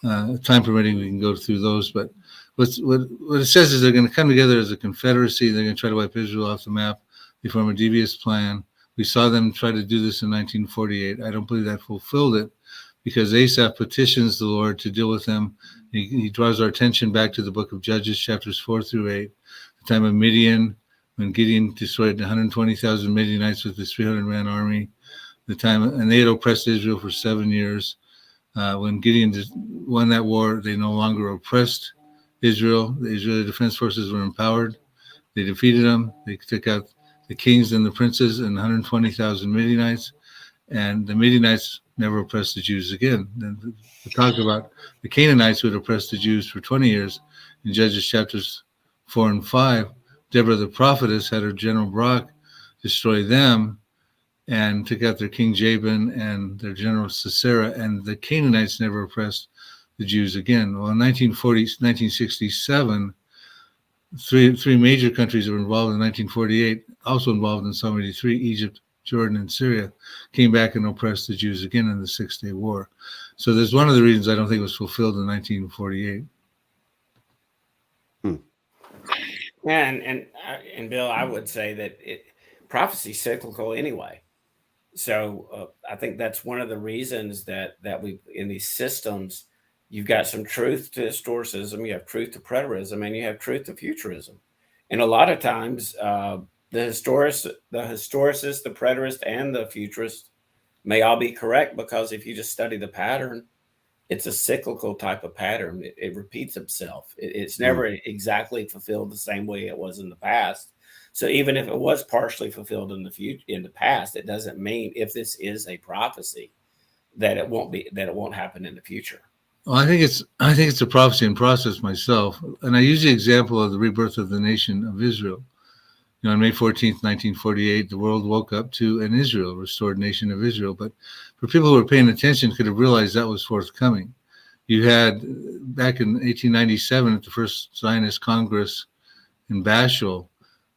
Speaker 2: Time permitting, we can go through those. But what it says is they're going to come together as a confederacy. They're going to try to wipe Israel off the map. They form a devious plan. We saw them try to do this in 1948. I don't believe that fulfilled it, because Asaph petitions the Lord to deal with them. He draws our attention back to the book of Judges, chapters 4 through 8, the time of Midian, when Gideon destroyed 120,000 Midianites with his 300-man army, and they had oppressed Israel for 7 years. When Gideon won that war, they no longer oppressed Israel. The Israeli defense forces were empowered. They defeated them. They took out the kings and the princes and 120,000 Midianites, and the Midianites never oppressed the Jews again. Then we talk about the Canaanites who had oppressed the Jews for 20 years in Judges chapters 4 and 5. Deborah the prophetess had her general Barak destroy them and took out their king Jabin and their general Sisera, and the Canaanites never oppressed the Jews again. Well, in 1967, three major countries that were involved in 1948, also involved in Psalm 83, Egypt, Jordan, and Syria, came back and oppressed the Jews again in the 6-Day War. So there's one of the reasons I don't think it was fulfilled in 1948.
Speaker 3: Yeah, and Bill, I would say that prophecy is cyclical anyway. So I think that's one of the reasons that we, in these systems, you've got some truth to historicism, you have truth to preterism, and you have truth to futurism. And a lot of times, the historicist, the preterist, and the futurist may all be correct, because if you just study the pattern, it's a cyclical type of pattern. It repeats itself. It's never exactly fulfilled the same way it was in the past. So even if it was partially fulfilled in the past, it doesn't mean, if this is a prophecy, that it won't happen in the future.
Speaker 2: Well, I think it's a prophecy in process myself, and I use the example of the rebirth of the nation of Israel. On May 14th, 1948, the world woke up to an Israel, restored nation of Israel. But for people who were paying attention, could have realized that was forthcoming. You had, back in 1897, at the first Zionist Congress in Bashul,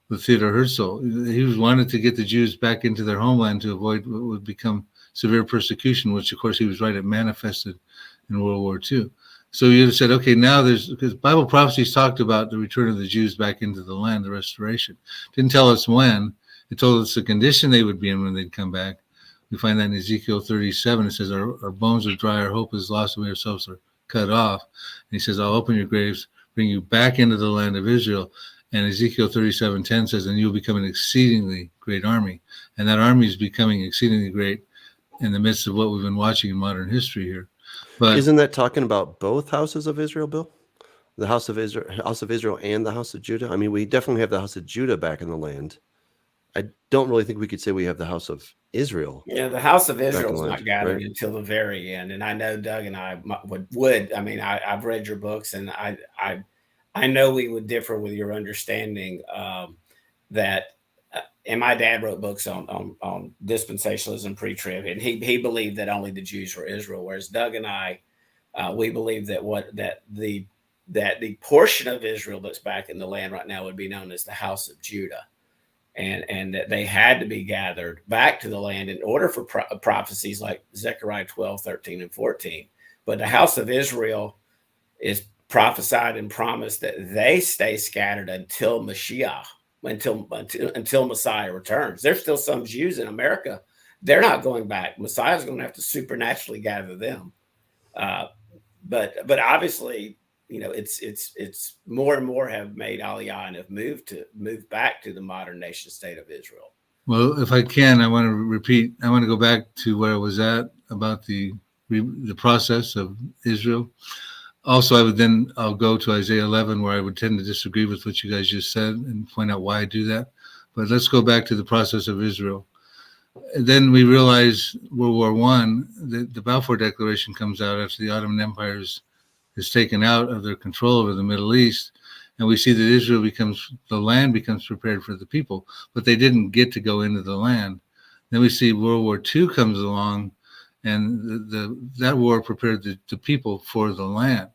Speaker 2: with Theodor Herzl, he wanted to get the Jews back into their homeland to avoid what would become severe persecution, which, of course, he was right, it manifested in World War II. So you said, okay, now because Bible prophecies talked about the return of the Jews back into the land, the restoration. Didn't tell us when. It told us the condition they would be in when they'd come back. We find that in Ezekiel 37. It says, our bones are dry, our hope is lost, and we ourselves are cut off. And he says, I'll open your graves, bring you back into the land of Israel. And Ezekiel 37:10 says, and you'll become an exceedingly great army. And that army is becoming exceedingly great in the midst of what we've been watching in modern history here. But
Speaker 1: isn't that talking about both houses of Israel, Bill? The house of Israel and the house of Judah? I mean, we definitely have the house of Judah back in the land. I don't really think we could say we have the house of Israel.
Speaker 3: Yeah, the house of
Speaker 1: back in
Speaker 3: Israel
Speaker 1: the
Speaker 3: is
Speaker 1: land,
Speaker 3: not gathered
Speaker 1: right?
Speaker 3: until the very end. And I know Doug and I would. I mean, I've read your books, and I know we would differ with your understanding that. And my dad wrote books on dispensationalism, pre-trib, and he believed that only the Jews were Israel. Whereas Doug and I, we believe that the portion of Israel that's back in the land right now would be known as the house of Judah, and that they had to be gathered back to the land in order for prophecies like Zechariah 12, 13, and 14. But the house of Israel is prophesied and promised that they stay scattered until Mashiach, until Messiah returns. There's still some Jews in America. They're not going back. Messiah's going to have to supernaturally gather them. But obviously, it's more and more have made Aliyah and have moved back to the modern nation state of Israel.
Speaker 2: Well, if I can, I want to repeat. I want to go back to where I was at about the process of Israel. Also, I'll go to Isaiah 11, where I would tend to disagree with what you guys just said and point out why I do that. But let's go back to the process of Israel. And then we realize World War I, the Balfour Declaration comes out after the Ottoman Empire is taken out of their control over the Middle East. And we see that the land becomes prepared for the people, but they didn't get to go into the land. Then we see World War II comes along, and that war prepared the people for the land.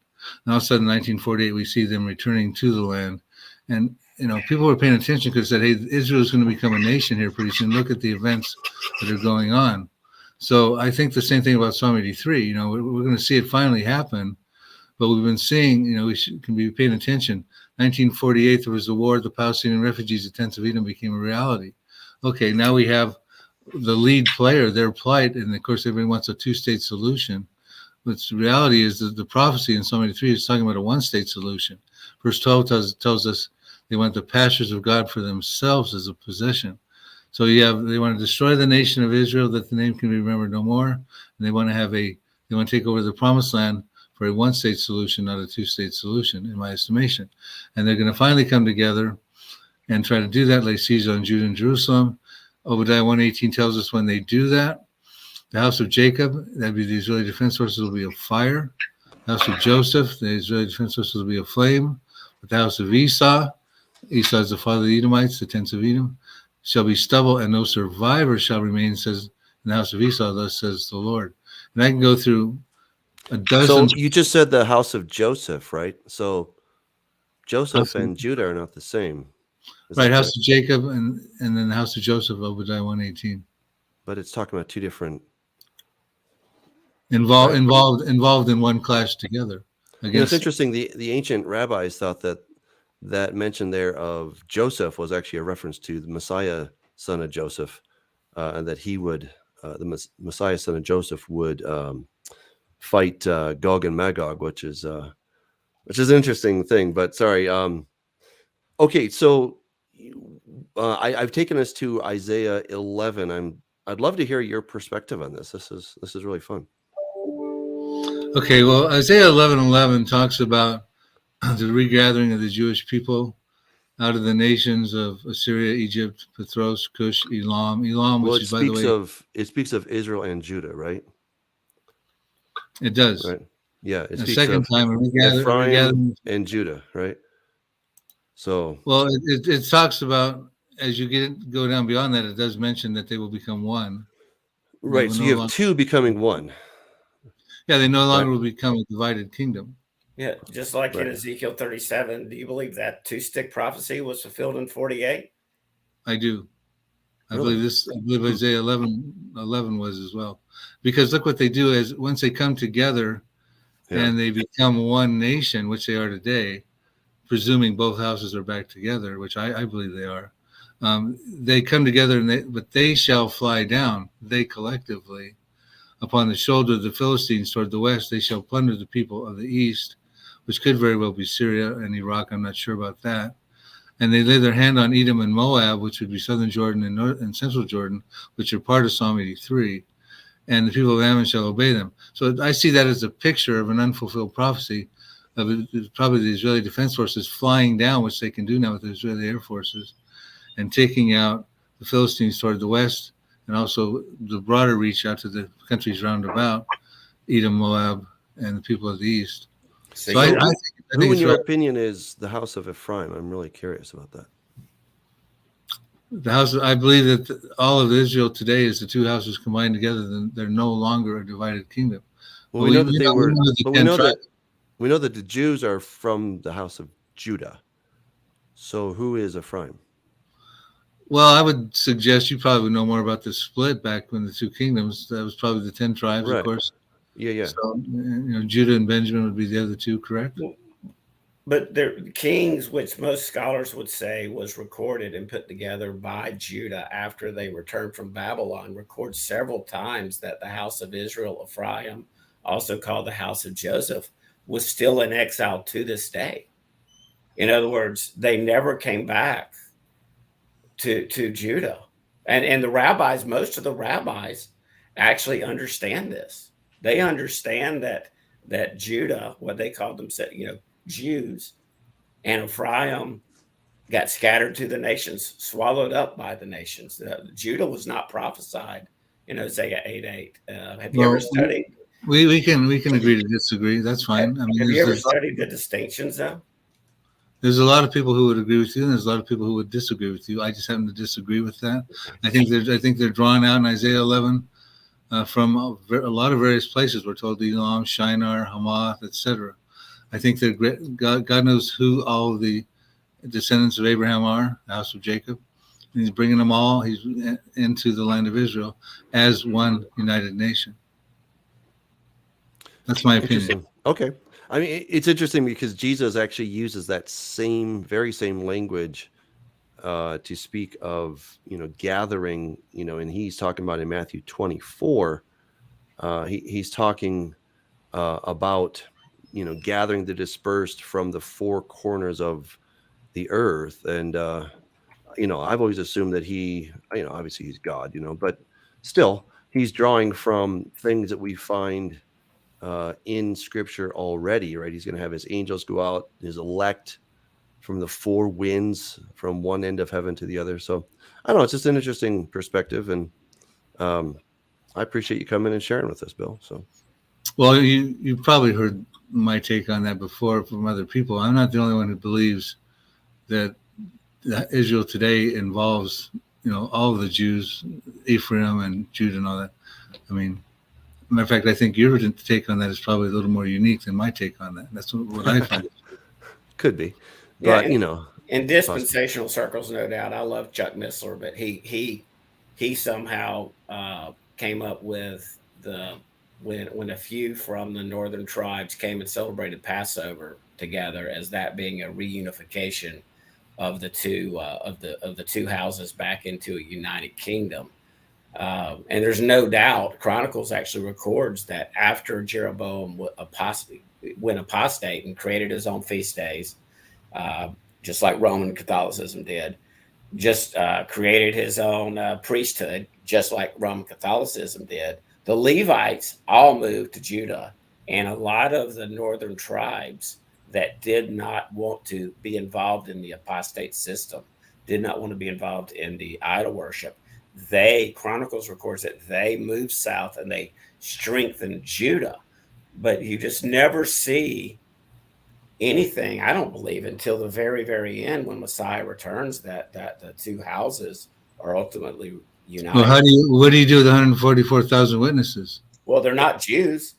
Speaker 2: And all of a sudden, 1948, we see them returning to the land. And, people were paying attention because they said, hey, Israel is going to become a nation here pretty soon. Look at the events that are going on. So I think the same thing about Psalm 83. We're going to see it finally happen. But we've been seeing, can be paying attention. 1948, there was the war. The Palestinian refugees, the tents of Edom, became a reality. Okay, now we have the lead player, their plight, and of course everybody wants a two-state solution. But the reality is that the prophecy in Psalm 83 is talking about a one-state solution. Verse 12 tells us they want the pastures of God for themselves as a possession. So they want to destroy the nation of Israel, that the name can be remembered no more, and they want to take over the promised land for a one-state solution, not a two-state solution, in my estimation. And they're going to finally come together and try to do that, lay siege on Judah and Jerusalem. Obadiah 1:18 tells us when they do that, the house of Jacob, that'd be the Israeli defense forces, will be a fire. The house of Joseph, the Israeli defense forces, will be a flame. But the house of Esau is the father of the Edomites, the tents of Edom, shall be stubble, and no survivor shall remain, says in the house of Esau, thus says the Lord. And I can go through a dozen.
Speaker 1: So you just said the house of Joseph, right? So Joseph and Judah are not the same.
Speaker 2: Right, house of Jacob and then the house of Joseph, Obadiah 1:18.
Speaker 1: But it's talking about two different
Speaker 2: involved in one clash together.
Speaker 1: It's interesting. The ancient rabbis thought that mention there of Joseph was actually a reference to the Messiah, son of Joseph, and that he would, the Messiah, son of Joseph, would fight Gog and Magog, which is an interesting thing. But sorry. Okay, so I've taken us to Isaiah 11. I'd love to hear your perspective on this. This is really fun.
Speaker 2: Okay, well, Isaiah 11:11 talks about the regathering of the Jewish people out of the nations of Assyria, Egypt, Pathros, Cush, Elam, which is, by the way,
Speaker 1: it speaks of Israel and Judah, right?
Speaker 2: It does.
Speaker 1: Right. Yeah. It
Speaker 2: the
Speaker 1: speaks
Speaker 2: second
Speaker 1: of
Speaker 2: time
Speaker 1: Ephraim and Judah, right? So,
Speaker 2: well, it talks about, as you go down beyond that, it does mention that they will become one.
Speaker 1: Right. So you have two becoming one.
Speaker 2: Yeah, they no longer will become a divided kingdom.
Speaker 3: Yeah, just like in Ezekiel 37. Do you believe that two-stick prophecy was fulfilled in 48?
Speaker 2: I do. I believe Isaiah 11 was as well. Because look what they do is once they come together and they become one nation, which they are today, presuming both houses are back together, which I believe they are, they come together, but they shall fly down, they collectively, upon the shoulder of the Philistines toward the west. They shall plunder the people of the east, which could very well be Syria and Iraq. I'm not sure about that. And they lay their hand on Edom and Moab, which would be southern Jordan and central Jordan, which are part of Psalm 83. And the people of Ammon shall obey them. So I see that as a picture of an unfulfilled prophecy probably the Israeli Defense Forces flying down, which they can do now with the Israeli Air Forces, and taking out the Philistines toward the west, and also the broader reach out to the countries round about, Edom, Moab, and the people of the east. So I think
Speaker 1: who, in your
Speaker 2: right.
Speaker 1: opinion, is the house of Ephraim? I'm really curious about that.
Speaker 2: The house, I believe that all of Israel today is the two houses combined together. Then they're no longer a divided kingdom.
Speaker 1: Well, we know that they were, but we know that the Jews are from the house of Judah. So who is Ephraim?
Speaker 2: Well, I would suggest you probably know more about the split back when the two kingdoms. That was probably the 10 tribes,
Speaker 1: Right.
Speaker 2: of course.
Speaker 1: Yeah.
Speaker 2: So, Judah and Benjamin would be the other two, correct?
Speaker 3: But the kings, which most scholars would say was recorded and put together by Judah after they returned from Babylon, records several times that the house of Israel, Ephraim, also called the house of Joseph, was still in exile to this day. In other words, they never came back to Judah. And the rabbis, most of the rabbis actually understand this. They understand that Judah, what they called themselves, Jews, and Ephraim got scattered to the nations, swallowed up by the nations. Judah was not prophesied in Hosea 8:8. Have you ever studied?
Speaker 2: We can agree to disagree. That's fine.
Speaker 3: Have you ever studied the distinctions, though?
Speaker 2: There's a lot of people who would agree with you, and there's a lot of people who would disagree with you. I just happen to disagree with that. I think they're drawn out in Isaiah 11 from a lot of various places. We're told Elam, Shinar, Hamath, etc. I think that God knows who all of the descendants of Abraham are, the house of Jacob. And he's bringing them all into the land of Israel as one united nation. That's my opinion.
Speaker 1: Okay. I mean, it's interesting because Jesus actually uses that very same language to speak of, gathering, and he's talking about in Matthew 24, he's talking about, gathering the dispersed from the four corners of the earth. And, I've always assumed that he, obviously he's God, but still he's drawing from things that we find in scripture already, right? He's going to have his angels go out, his elect from the four winds, from one end of heaven to the other. So I don't know, it's just an interesting perspective, and I appreciate you coming and sharing with us, Bill. So,
Speaker 2: well, you probably heard my take on that before from other people. I'm not the only one who believes that Israel today involves, all of the Jews, Ephraim and Judah and all that. I mean, matter of fact, I think your take on that is probably a little more unique than my take on that. That's what I find.
Speaker 1: Could be, but
Speaker 3: in dispensational circles, no doubt. I love Chuck Missler, but he somehow came up with when a few from the northern tribes came and celebrated Passover together as that being a reunification of the two houses back into a united kingdom. And there's no doubt, Chronicles actually records that after Jeroboam went apostate and created his own feast days, just like Roman Catholicism did, just created his own priesthood, just like Roman Catholicism did, the Levites all moved to Judah, and a lot of the northern tribes that did not want to be involved in the apostate system, did not want to be involved in the idol worship, Chronicles records that they moved south and they strengthened Judah. But you just never see anything, I don't believe, until the very, very end when Messiah returns, that the two houses are ultimately united.
Speaker 2: Well, what do you do with 144,000 witnesses?
Speaker 3: Well, they're not Jews.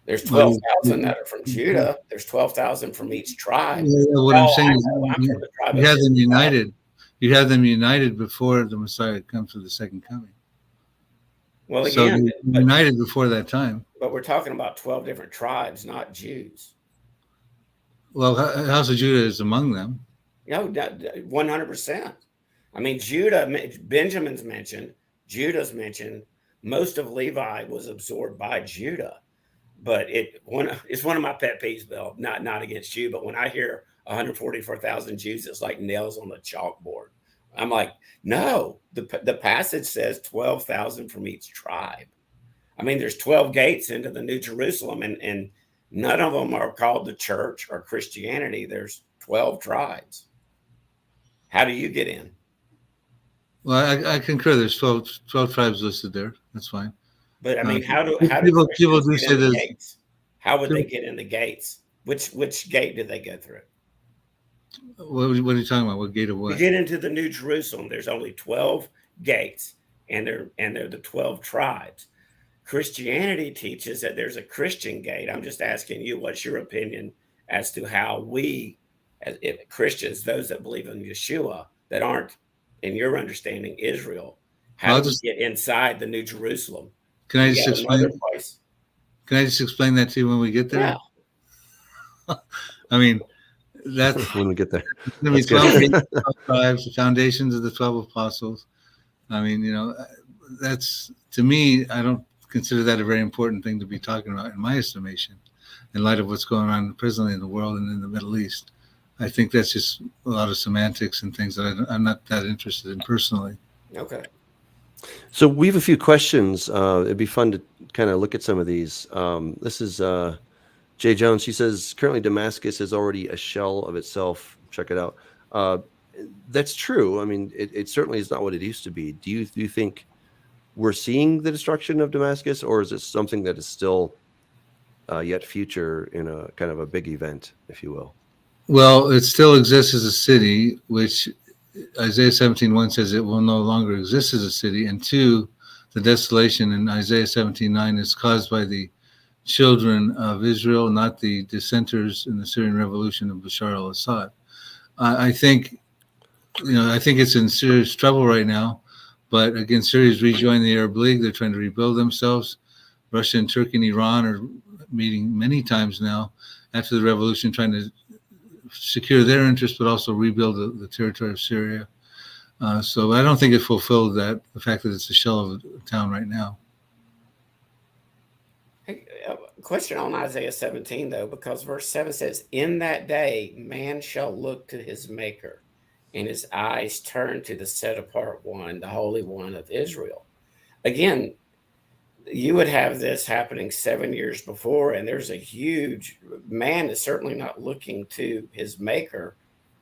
Speaker 3: There's 12,000 that are from Judah. There's 12,000 from each tribe.
Speaker 2: Yeah, what I'm saying is you have them united. You have them united before the Messiah comes for the second coming.
Speaker 3: Well, again,
Speaker 2: so united before that time.
Speaker 3: But we're talking about 12 different tribes, not Jews.
Speaker 2: Well, House of Judah is among them.
Speaker 3: 100%. I mean, Benjamin's mentioned, Judah's mentioned. Most of Levi was absorbed by Judah. But it's one of my pet peeves, Bill, not against you, but when I hear 144,000 Jews, it's like nails on the chalkboard. I'm like, no, the passage says 12,000 from each tribe. I mean, there's 12 gates into the New Jerusalem, and None of them are called the church or Christianity. There's 12 tribes. How do you get in?
Speaker 2: Well, I concur. There's 12 tribes listed there. That's fine.
Speaker 3: But I mean, how do
Speaker 2: people do
Speaker 3: Christians
Speaker 2: say
Speaker 3: get in the
Speaker 2: this.
Speaker 3: gates? How would they get in the gates? Which gate did they go through?
Speaker 2: What are you talking about? What gate of what?
Speaker 3: To get into the New Jerusalem, there's only 12 gates, and they're the 12 tribes. Christianity teaches that there's a Christian gate. I'm just asking you, what's your opinion as to how we, as Christians, those that believe in Yeshua, that aren't, in your understanding, Israel, how do we get inside the New Jerusalem?
Speaker 2: Can I just explain? Can I just explain that to you when we get there?
Speaker 3: Yeah.
Speaker 2: I mean, that's
Speaker 1: when we get there.
Speaker 2: I mean, 12 tribes, the foundations of the 12 apostles. I mean, you know, that's, to me, I don't consider that a very important thing to be talking about in my estimation, in light of what's going on presently in the world and in the Middle East. I think that's just a lot of semantics and things that I'm not that interested in personally.
Speaker 3: Okay.
Speaker 1: So we have a few questions. It'd be fun to kind of look at some of these. This is Jay Jones. She says, currently Damascus is already a shell of itself. Check it out. That's true. I mean, it certainly is not what it used to be. Do you think we're seeing the destruction of Damascus, or is it something that is still yet future in a kind of a big event, if you will?
Speaker 2: Well, it still exists as a city, which Isaiah 17:1 says it will no longer exist as a city. And 2, the desolation in Isaiah 17:9 is caused by the children of Israel, not the dissenters in the Syrian revolution of Bashar al-Assad. I think it's in serious trouble right now. But again, Syria's rejoined the Arab League. They're trying to rebuild themselves. Russia and Turkey and Iran are meeting many times now after the revolution, trying to secure their interests, but also rebuild the territory of Syria. So I don't think it fulfilled the fact that it's a shell of a town right now.
Speaker 3: Question on Isaiah 17, though, because verse 7 says, in that day, man shall look to his maker, and his eyes turn to the set apart one, the Holy One of Israel. Again, you would have this happening 7 years before, and there's a huge, man is certainly not looking to his maker.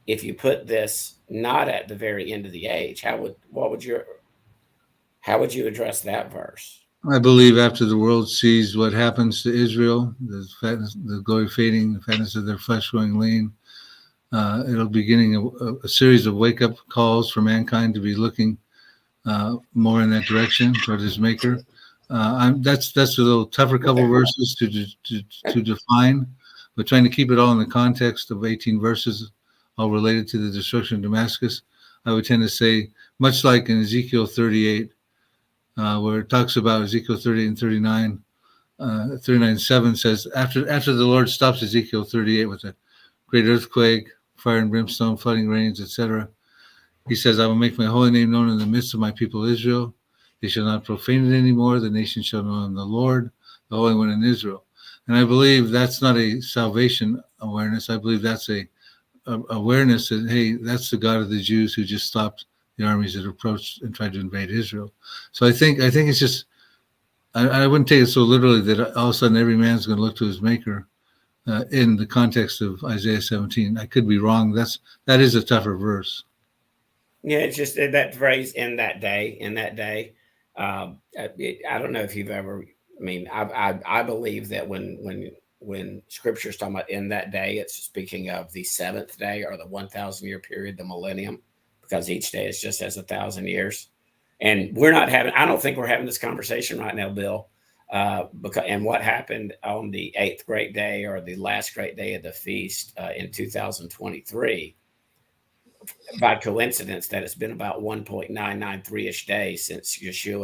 Speaker 3: If you put this not at the very end of the age, how would you address that verse?
Speaker 2: I believe after the world sees what happens to Israel, the fatness, the glory fading, the fatness of their flesh growing lean, it'll be beginning a series of wake-up calls for mankind to be looking more in that direction toward his maker. That's a little tougher couple verses to define, but trying to keep it all in the context of 18 verses, all related to the destruction of Damascus. I would tend to say, much like in Ezekiel 38, where it talks about Ezekiel 38 and 39, 39:7 says, after the Lord stops Ezekiel 38 with a great earthquake, fire and brimstone, flooding rains, etc., he says, I will make my holy name known in the midst of my people Israel. They shall not profane it anymore. The nation shall know I am the Lord, the Holy One in Israel. And I believe that's not a salvation awareness. I believe that's a awareness that, hey, that's the God of the Jews who just stopped the armies that approached and tried to invade Israel. So I think it's just, I wouldn't take it so literally that all of a sudden every man's going to look to his maker in the context of Isaiah 17. I could be wrong. That is a tougher verse.
Speaker 3: Yeah, it's just that phrase, in that day. I don't know if you've ever, I mean, I believe that when scripture is talking about in that day, it's speaking of the seventh day or the 1,000 year period, the millennium, because each day is just as 1,000 years. And I don't think we're having this conversation right now, Bill, and what happened on the 8th great day or the last great day of the feast in 2023, by coincidence, that it's been about 1.993-ish days since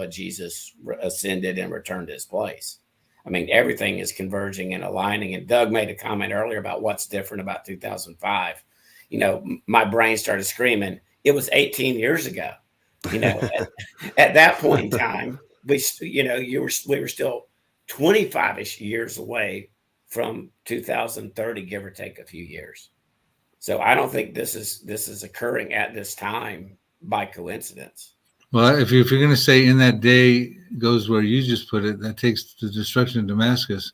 Speaker 3: Jesus ascended and returned to his place. I mean, everything is converging and aligning. And Doug made a comment earlier about what's different about 2005. You know, my brain started screaming, it was 18 years ago. You know, at that point in time, we were still 25-ish years away from 2030, give or take a few years. So I don't think this is occurring at this time by coincidence.
Speaker 2: Well, if you're going to say in that day goes where you just put it, that takes the destruction of Damascus.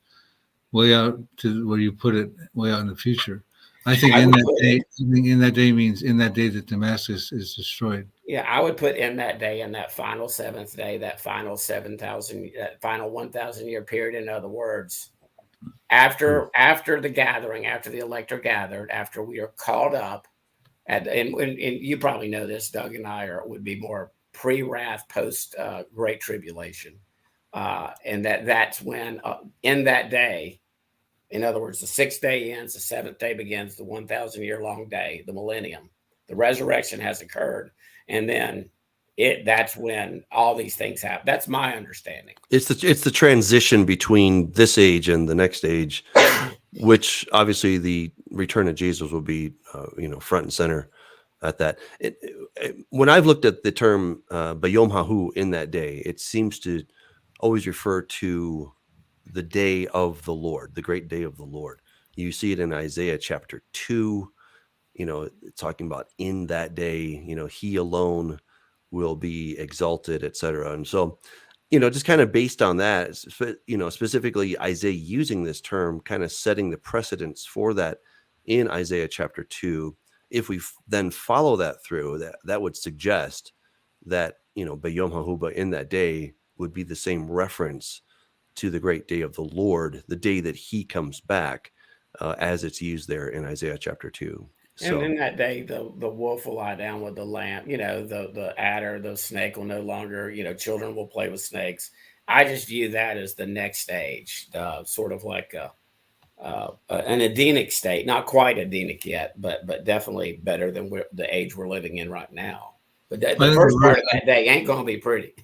Speaker 2: way out to where you put it, way out in the future. I think
Speaker 3: I
Speaker 2: in
Speaker 3: would
Speaker 2: that
Speaker 3: put
Speaker 2: day,
Speaker 3: it,
Speaker 2: in that day means in that day that Damascus is destroyed.
Speaker 3: yeah, I would put in that day, in that final seventh day, that final 7,000, that final 1,000 year period. In other words, after the gathering, after the elect are gathered, after we are called up, and you probably know this, Doug and I would be more pre-wrath, post Great Tribulation, and that's when in that day. In other words, the 6th day ends, the 7th day begins, the 1,000 year long day, the millennium. The resurrection has occurred, and then that's when all these things happen. That's my understanding.
Speaker 1: It's the transition between this age and the next age, which obviously the return of Jesus will be, front and center at that. When I've looked at the term Bayom Hahu, in that day, it seems to always refer to the day of the Lord, the great day of the Lord. You see it in Isaiah chapter 2, talking about in that day, he alone will be exalted, etc. And so, just kind of based on that, specifically Isaiah using this term, kind of setting the precedence for that in Isaiah chapter 2. If we then follow that through, that would suggest that, Bayom Hahuba, in that day, would be the same reference to the great day of the Lord, the day that he comes back, as it's used there in Isaiah chapter 2.
Speaker 3: And in that day, the wolf will lie down with the lamb. The adder, the snake will no longer. Children will play with snakes. I just view that as the next stage, sort of like an Edenic state. Not quite Edenic yet, but definitely better than the age we're living in right now. But the first part of that day ain't going to be pretty.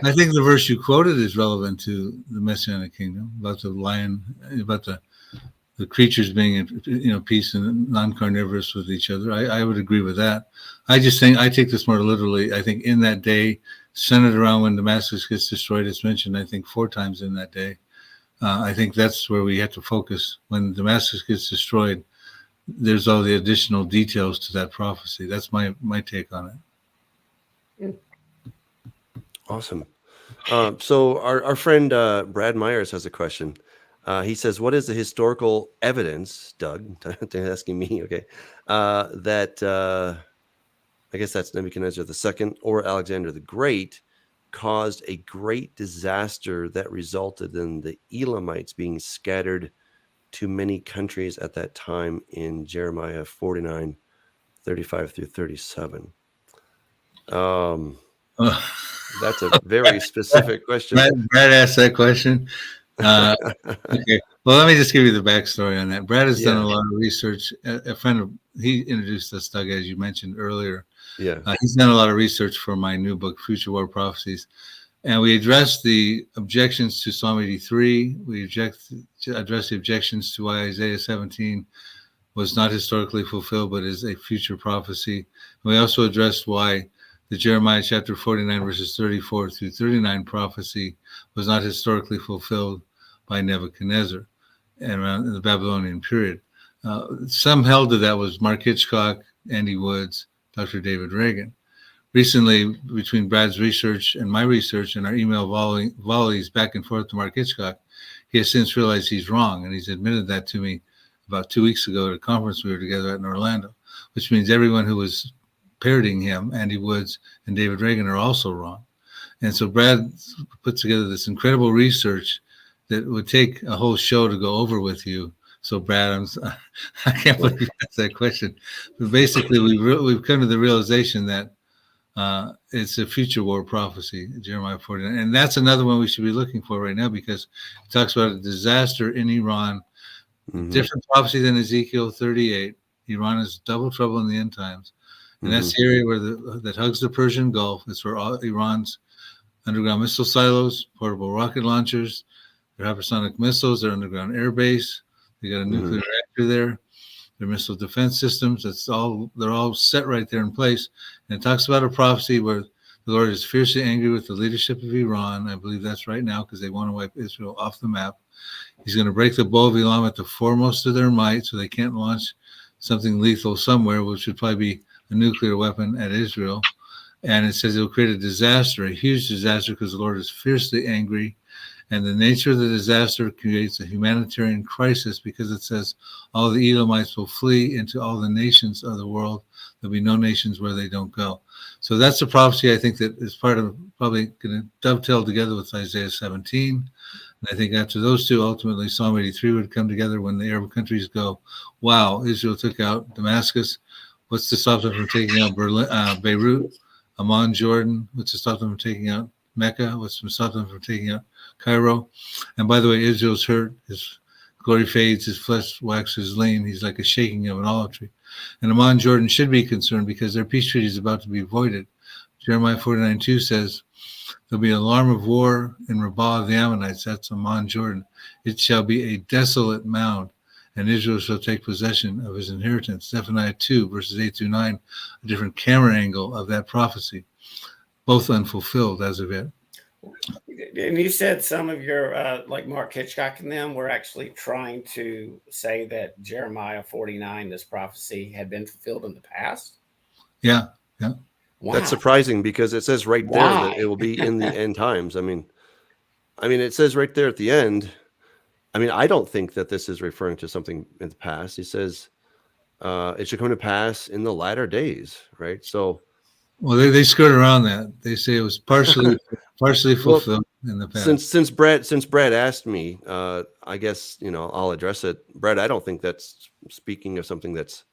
Speaker 2: I think the verse you quoted is relevant to the Messianic kingdom, about the lion, about the creatures being in peace and non-carnivorous with each other. I would agree with that. I just think I take this more literally. I think in that day, centered around when Damascus gets destroyed, it's mentioned, I think, 4 times in that day. I think that's where we have to focus. When Damascus gets destroyed, there's all the additional details to that prophecy. That's my take on it.
Speaker 1: Awesome. So our friend Brad Myers has a question. He says, what is the historical evidence, Doug, asking me, okay, that I guess that's Nebuchadnezzar II or Alexander the Great caused a great disaster that resulted in the Elamites being scattered to many countries at that time in Jeremiah 49, 35 through 37? That's a very specific question.
Speaker 2: Brad asked that question. Okay. Well, let me just give you the backstory on that. Brad has done a lot of research. A friend of he introduced us, Doug, as you mentioned earlier.
Speaker 1: Yeah.
Speaker 2: He's done a lot of research for my new book, Future War Prophecies. And we addressed the objections to Psalm 83. We addressed the objections to why Isaiah 17 was not historically fulfilled, but is a future prophecy. And we also addressed why the Jeremiah chapter 49, verses 34 through 39 prophecy was not historically fulfilled by Nebuchadnezzar and around the Babylonian period. Some held that was Mark Hitchcock, Andy Woods, Dr. David Reagan. Recently, between Brad's research and my research and our email volleys back and forth to Mark Hitchcock, he has since realized he's wrong, and he's admitted that to me about 2 weeks ago at a conference we were together at in Orlando, which means everyone who was parroting him, Andy Woods and David Reagan, are also wrong. And so Brad put together this incredible research that would take a whole show to go over with you. So Brad, I can't believe you asked that question. But basically, we've come to the realization that it's a future war prophecy, Jeremiah 49. And that's another one we should be looking for right now, because it talks about a disaster in Iran, different prophecy than Ezekiel 38. Iran is double trouble in the end times. And that's the area where that hugs the Persian Gulf. It's where all Iran's underground missile silos, portable rocket launchers, their hypersonic missiles, their underground air base. They got a nuclear reactor there. Their missile defense systems. They're all set right there in place. And it talks about a prophecy where the Lord is fiercely angry with the leadership of Iran. I believe that's right now, because they want to wipe Israel off the map. He's going to break the bow of Elam at the foremost of their might, so they can't launch something lethal somewhere, which would probably be a nuclear weapon at Israel. And it says it will create a disaster, a huge disaster, because the Lord is fiercely angry. And the nature of the disaster creates a humanitarian crisis because it says all the Edomites will flee into all the nations of the world. There'll be no nations where they don't go. So that's a prophecy I think that is part of probably going to dovetail together with Isaiah 17. And I think after those two, ultimately Psalm 83 would come together when the Arab countries go, wow, Israel took out Damascus. What's to stop them from taking out Beirut, Amman, Jordan? What's to stop them from taking out Mecca? What's to stop them from taking out Cairo? And by the way, Israel's hurt. His glory fades. His flesh waxes lean. He's like a shaking of an olive tree. And Amman, Jordan should be concerned because their peace treaty is about to be voided. Jeremiah 49:2 says, there'll be an alarm of war in Rabbah of the Ammonites. That's Amman, Jordan. It shall be a desolate mound, and Israel shall take possession of his inheritance. Zephaniah 2, verses 8 through 9, a different camera angle of that prophecy, both unfulfilled as of yet.
Speaker 3: And you said some of your, like Mark Hitchcock and them, were actually trying to say that Jeremiah 49, this prophecy, had been fulfilled in the past?
Speaker 2: Yeah, yeah.
Speaker 3: Wow.
Speaker 1: That's surprising because it says right there that it will be in the end times. I mean, it says right there at the end. I mean, I don't think that this is referring to something in the past. He says it should come to pass in the latter days, right? So,
Speaker 2: well, they skirt around that. They say it was partially fulfilled in the past.
Speaker 1: Since Brad asked me, I guess I'll address it. Brad, I don't think that's speaking of something that's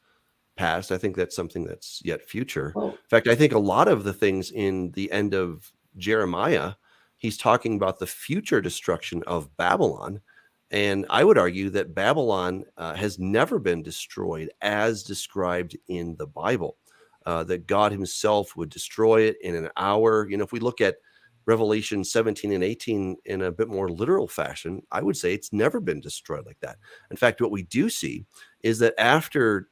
Speaker 1: past. I think that's something that's yet future. In fact, I think a lot of the things in the end of Jeremiah, he's talking about the future destruction of Babylon. And I would argue that Babylon has never been destroyed as described in the Bible, that God himself would destroy it in an hour. If we look at Revelation 17 and 18 in a bit more literal fashion, I would say it's never been destroyed like that. In fact, what we do see is that after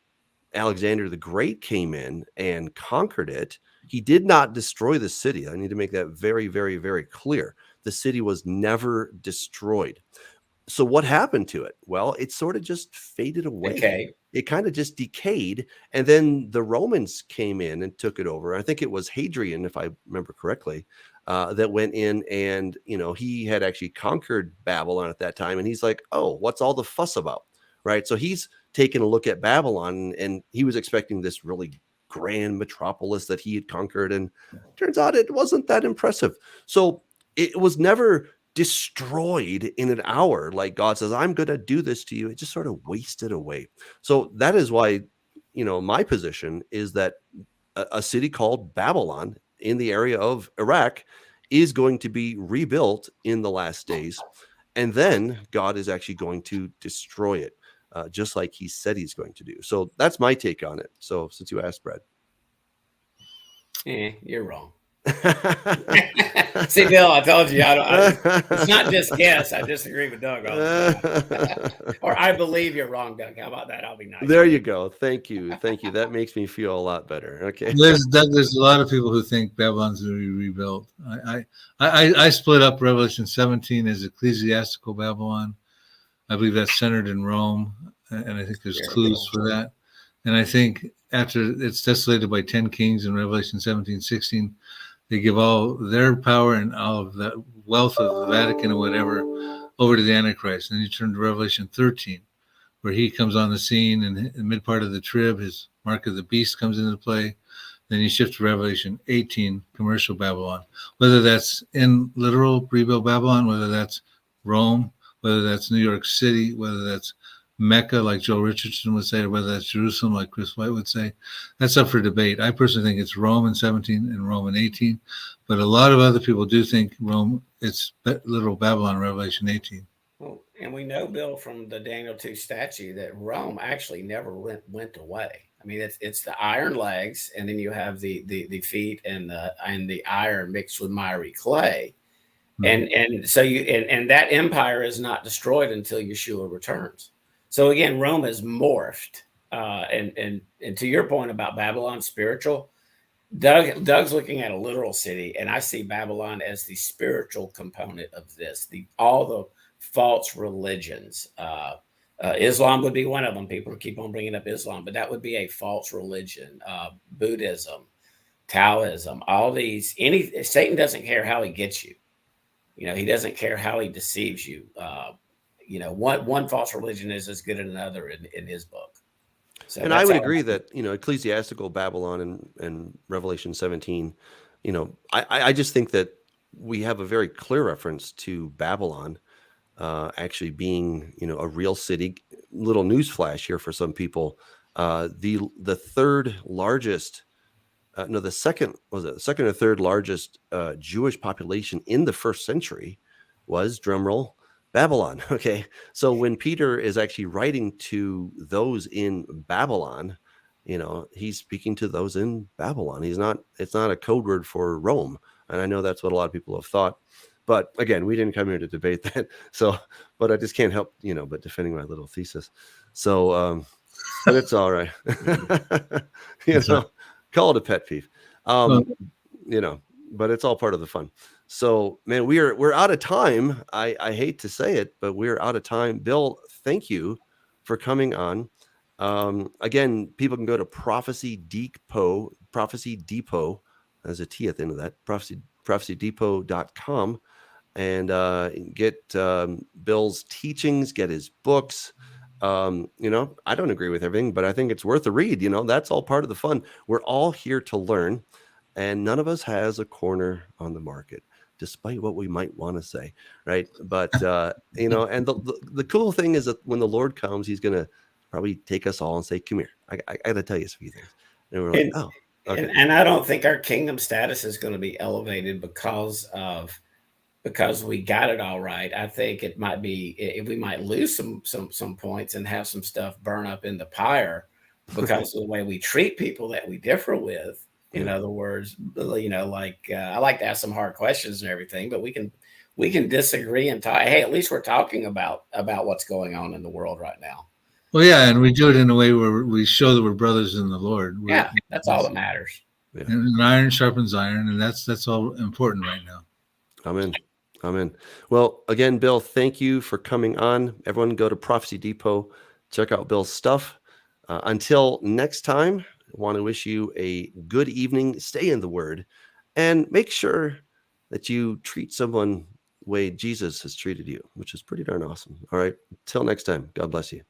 Speaker 1: Alexander the Great came in and conquered it, he did not destroy the city. I need to make that very, very, very clear. The city was never destroyed. So what happened to it? Well, it sort of just faded away.
Speaker 3: Okay.
Speaker 1: It kind of just decayed. And then the Romans came in and took it over. I think it was Hadrian, if I remember correctly, that went in and, he had actually conquered Babylon at that time. And he's like, oh, what's all the fuss about? Right. So he's taken a look at Babylon and he was expecting this really grand metropolis that he had conquered. And turns out it wasn't that impressive. So it was never destroyed in an hour. Like God says, I'm going to do this to you. It just sort of wasted away. So that is why, my position is that a city called Babylon in the area of Iraq is going to be rebuilt in the last days. And then God is actually going to destroy it, just like he said he's going to do. So that's my take on it. So since you asked, Brad.
Speaker 3: You're wrong. See, Bill, I told you, it's not just guess. I disagree with Doug all the time. Or I believe you're wrong, Doug. How about that? I'll be nice.
Speaker 1: There you go. Thank you. That makes me feel a lot better. Okay.
Speaker 2: There's a lot of people who think Babylon's going to be rebuilt. I split up Revelation 17 as ecclesiastical Babylon. I believe that's centered in Rome, and I think there's clues for that. And I think after it's desolated by 10 kings in Revelation 17:16, they give all their power and all of the wealth of the Vatican or whatever over to the Antichrist. And you turn to Revelation 13, where he comes on the scene and in the mid part of the trib, his mark of the beast comes into play. Then you shift to Revelation 18, commercial Babylon. Whether that's in literal rebuilt Babylon, whether that's Rome, whether that's New York City, whether that's Mecca, like Joel Richardson would say, or whether that's Jerusalem, like Chris White would say, that's up for debate. I personally think it's Rome in 17 and Rome in 18, but a lot of other people do think Rome, it's literal Babylon, Revelation 18.
Speaker 3: Well, and we know, Bill, from the Daniel 2 statue that Rome actually never went away. I mean, it's the iron legs, and then you have the feet and the iron mixed with miry clay. And so and that empire is not destroyed until Yeshua returns. So again, Rome has morphed. And to your point about Babylon spiritual, Doug's looking at a literal city, and I see Babylon as the spiritual component of this. All the false religions. Islam would be one of them. People keep on bringing up Islam, but that would be a false religion. Buddhism, Taoism, all these. Satan doesn't care how he gets you. He doesn't care how he deceives you. One false religion is as good as another in his book. So
Speaker 1: And I would agree that, ecclesiastical Babylon and Revelation 17, I just think that we have a very clear reference to Babylon actually being, a real city. Little newsflash here for some people. The third largest, the second or third largest Jewish population in the first century was, drumroll, Babylon. Okay. So when Peter is actually writing to those in Babylon, he's speaking to those in Babylon. It's not a code word for Rome. And I know that's what a lot of people have thought. But again, we didn't come here to debate that. So, but I just can't help, but defending my little thesis. So, but it's all right. Call it a pet peeve. But it's all part of the fun. So, man, we're out of time. I hate to say it, but we're out of time. Bill, thank you for coming on. Again, people can go to Prophecy Depot. There's a T at the end of that. prophecydepot.com and get Bill's teachings, get his books. I don't agree with everything, but I think it's worth a read. That's all part of the fun. We're all here to learn, and none of us has a corner on the market, despite what we might want to say, right? But and the cool thing is that when the Lord comes, he's going to probably take us all and say, "Come here, I got to tell you a few things." And we're like, "Oh, okay."
Speaker 3: And I don't think our kingdom status is going to be elevated because we got it all right. I think it might be, we might lose some points and have some stuff burn up in the pyre because of the way we treat people that we differ with. In other words, I like to ask some hard questions and everything, but we can disagree and talk. Hey, at least we're talking about what's going on in the world right now.
Speaker 2: Well, yeah, and we do it in a way where we show that we're brothers in the Lord.
Speaker 3: That's all that matters.
Speaker 2: Yeah. And iron sharpens iron, and that's all important right now.
Speaker 1: Amen. Well, again, Bill, thank you for coming on. Everyone go to Prophecy Depot, check out Bill's stuff. Until next time, I want to wish you a good evening. Stay in the Word, and make sure that you treat someone the way Jesus has treated you, which is pretty darn awesome. All right. Until next time, God bless you.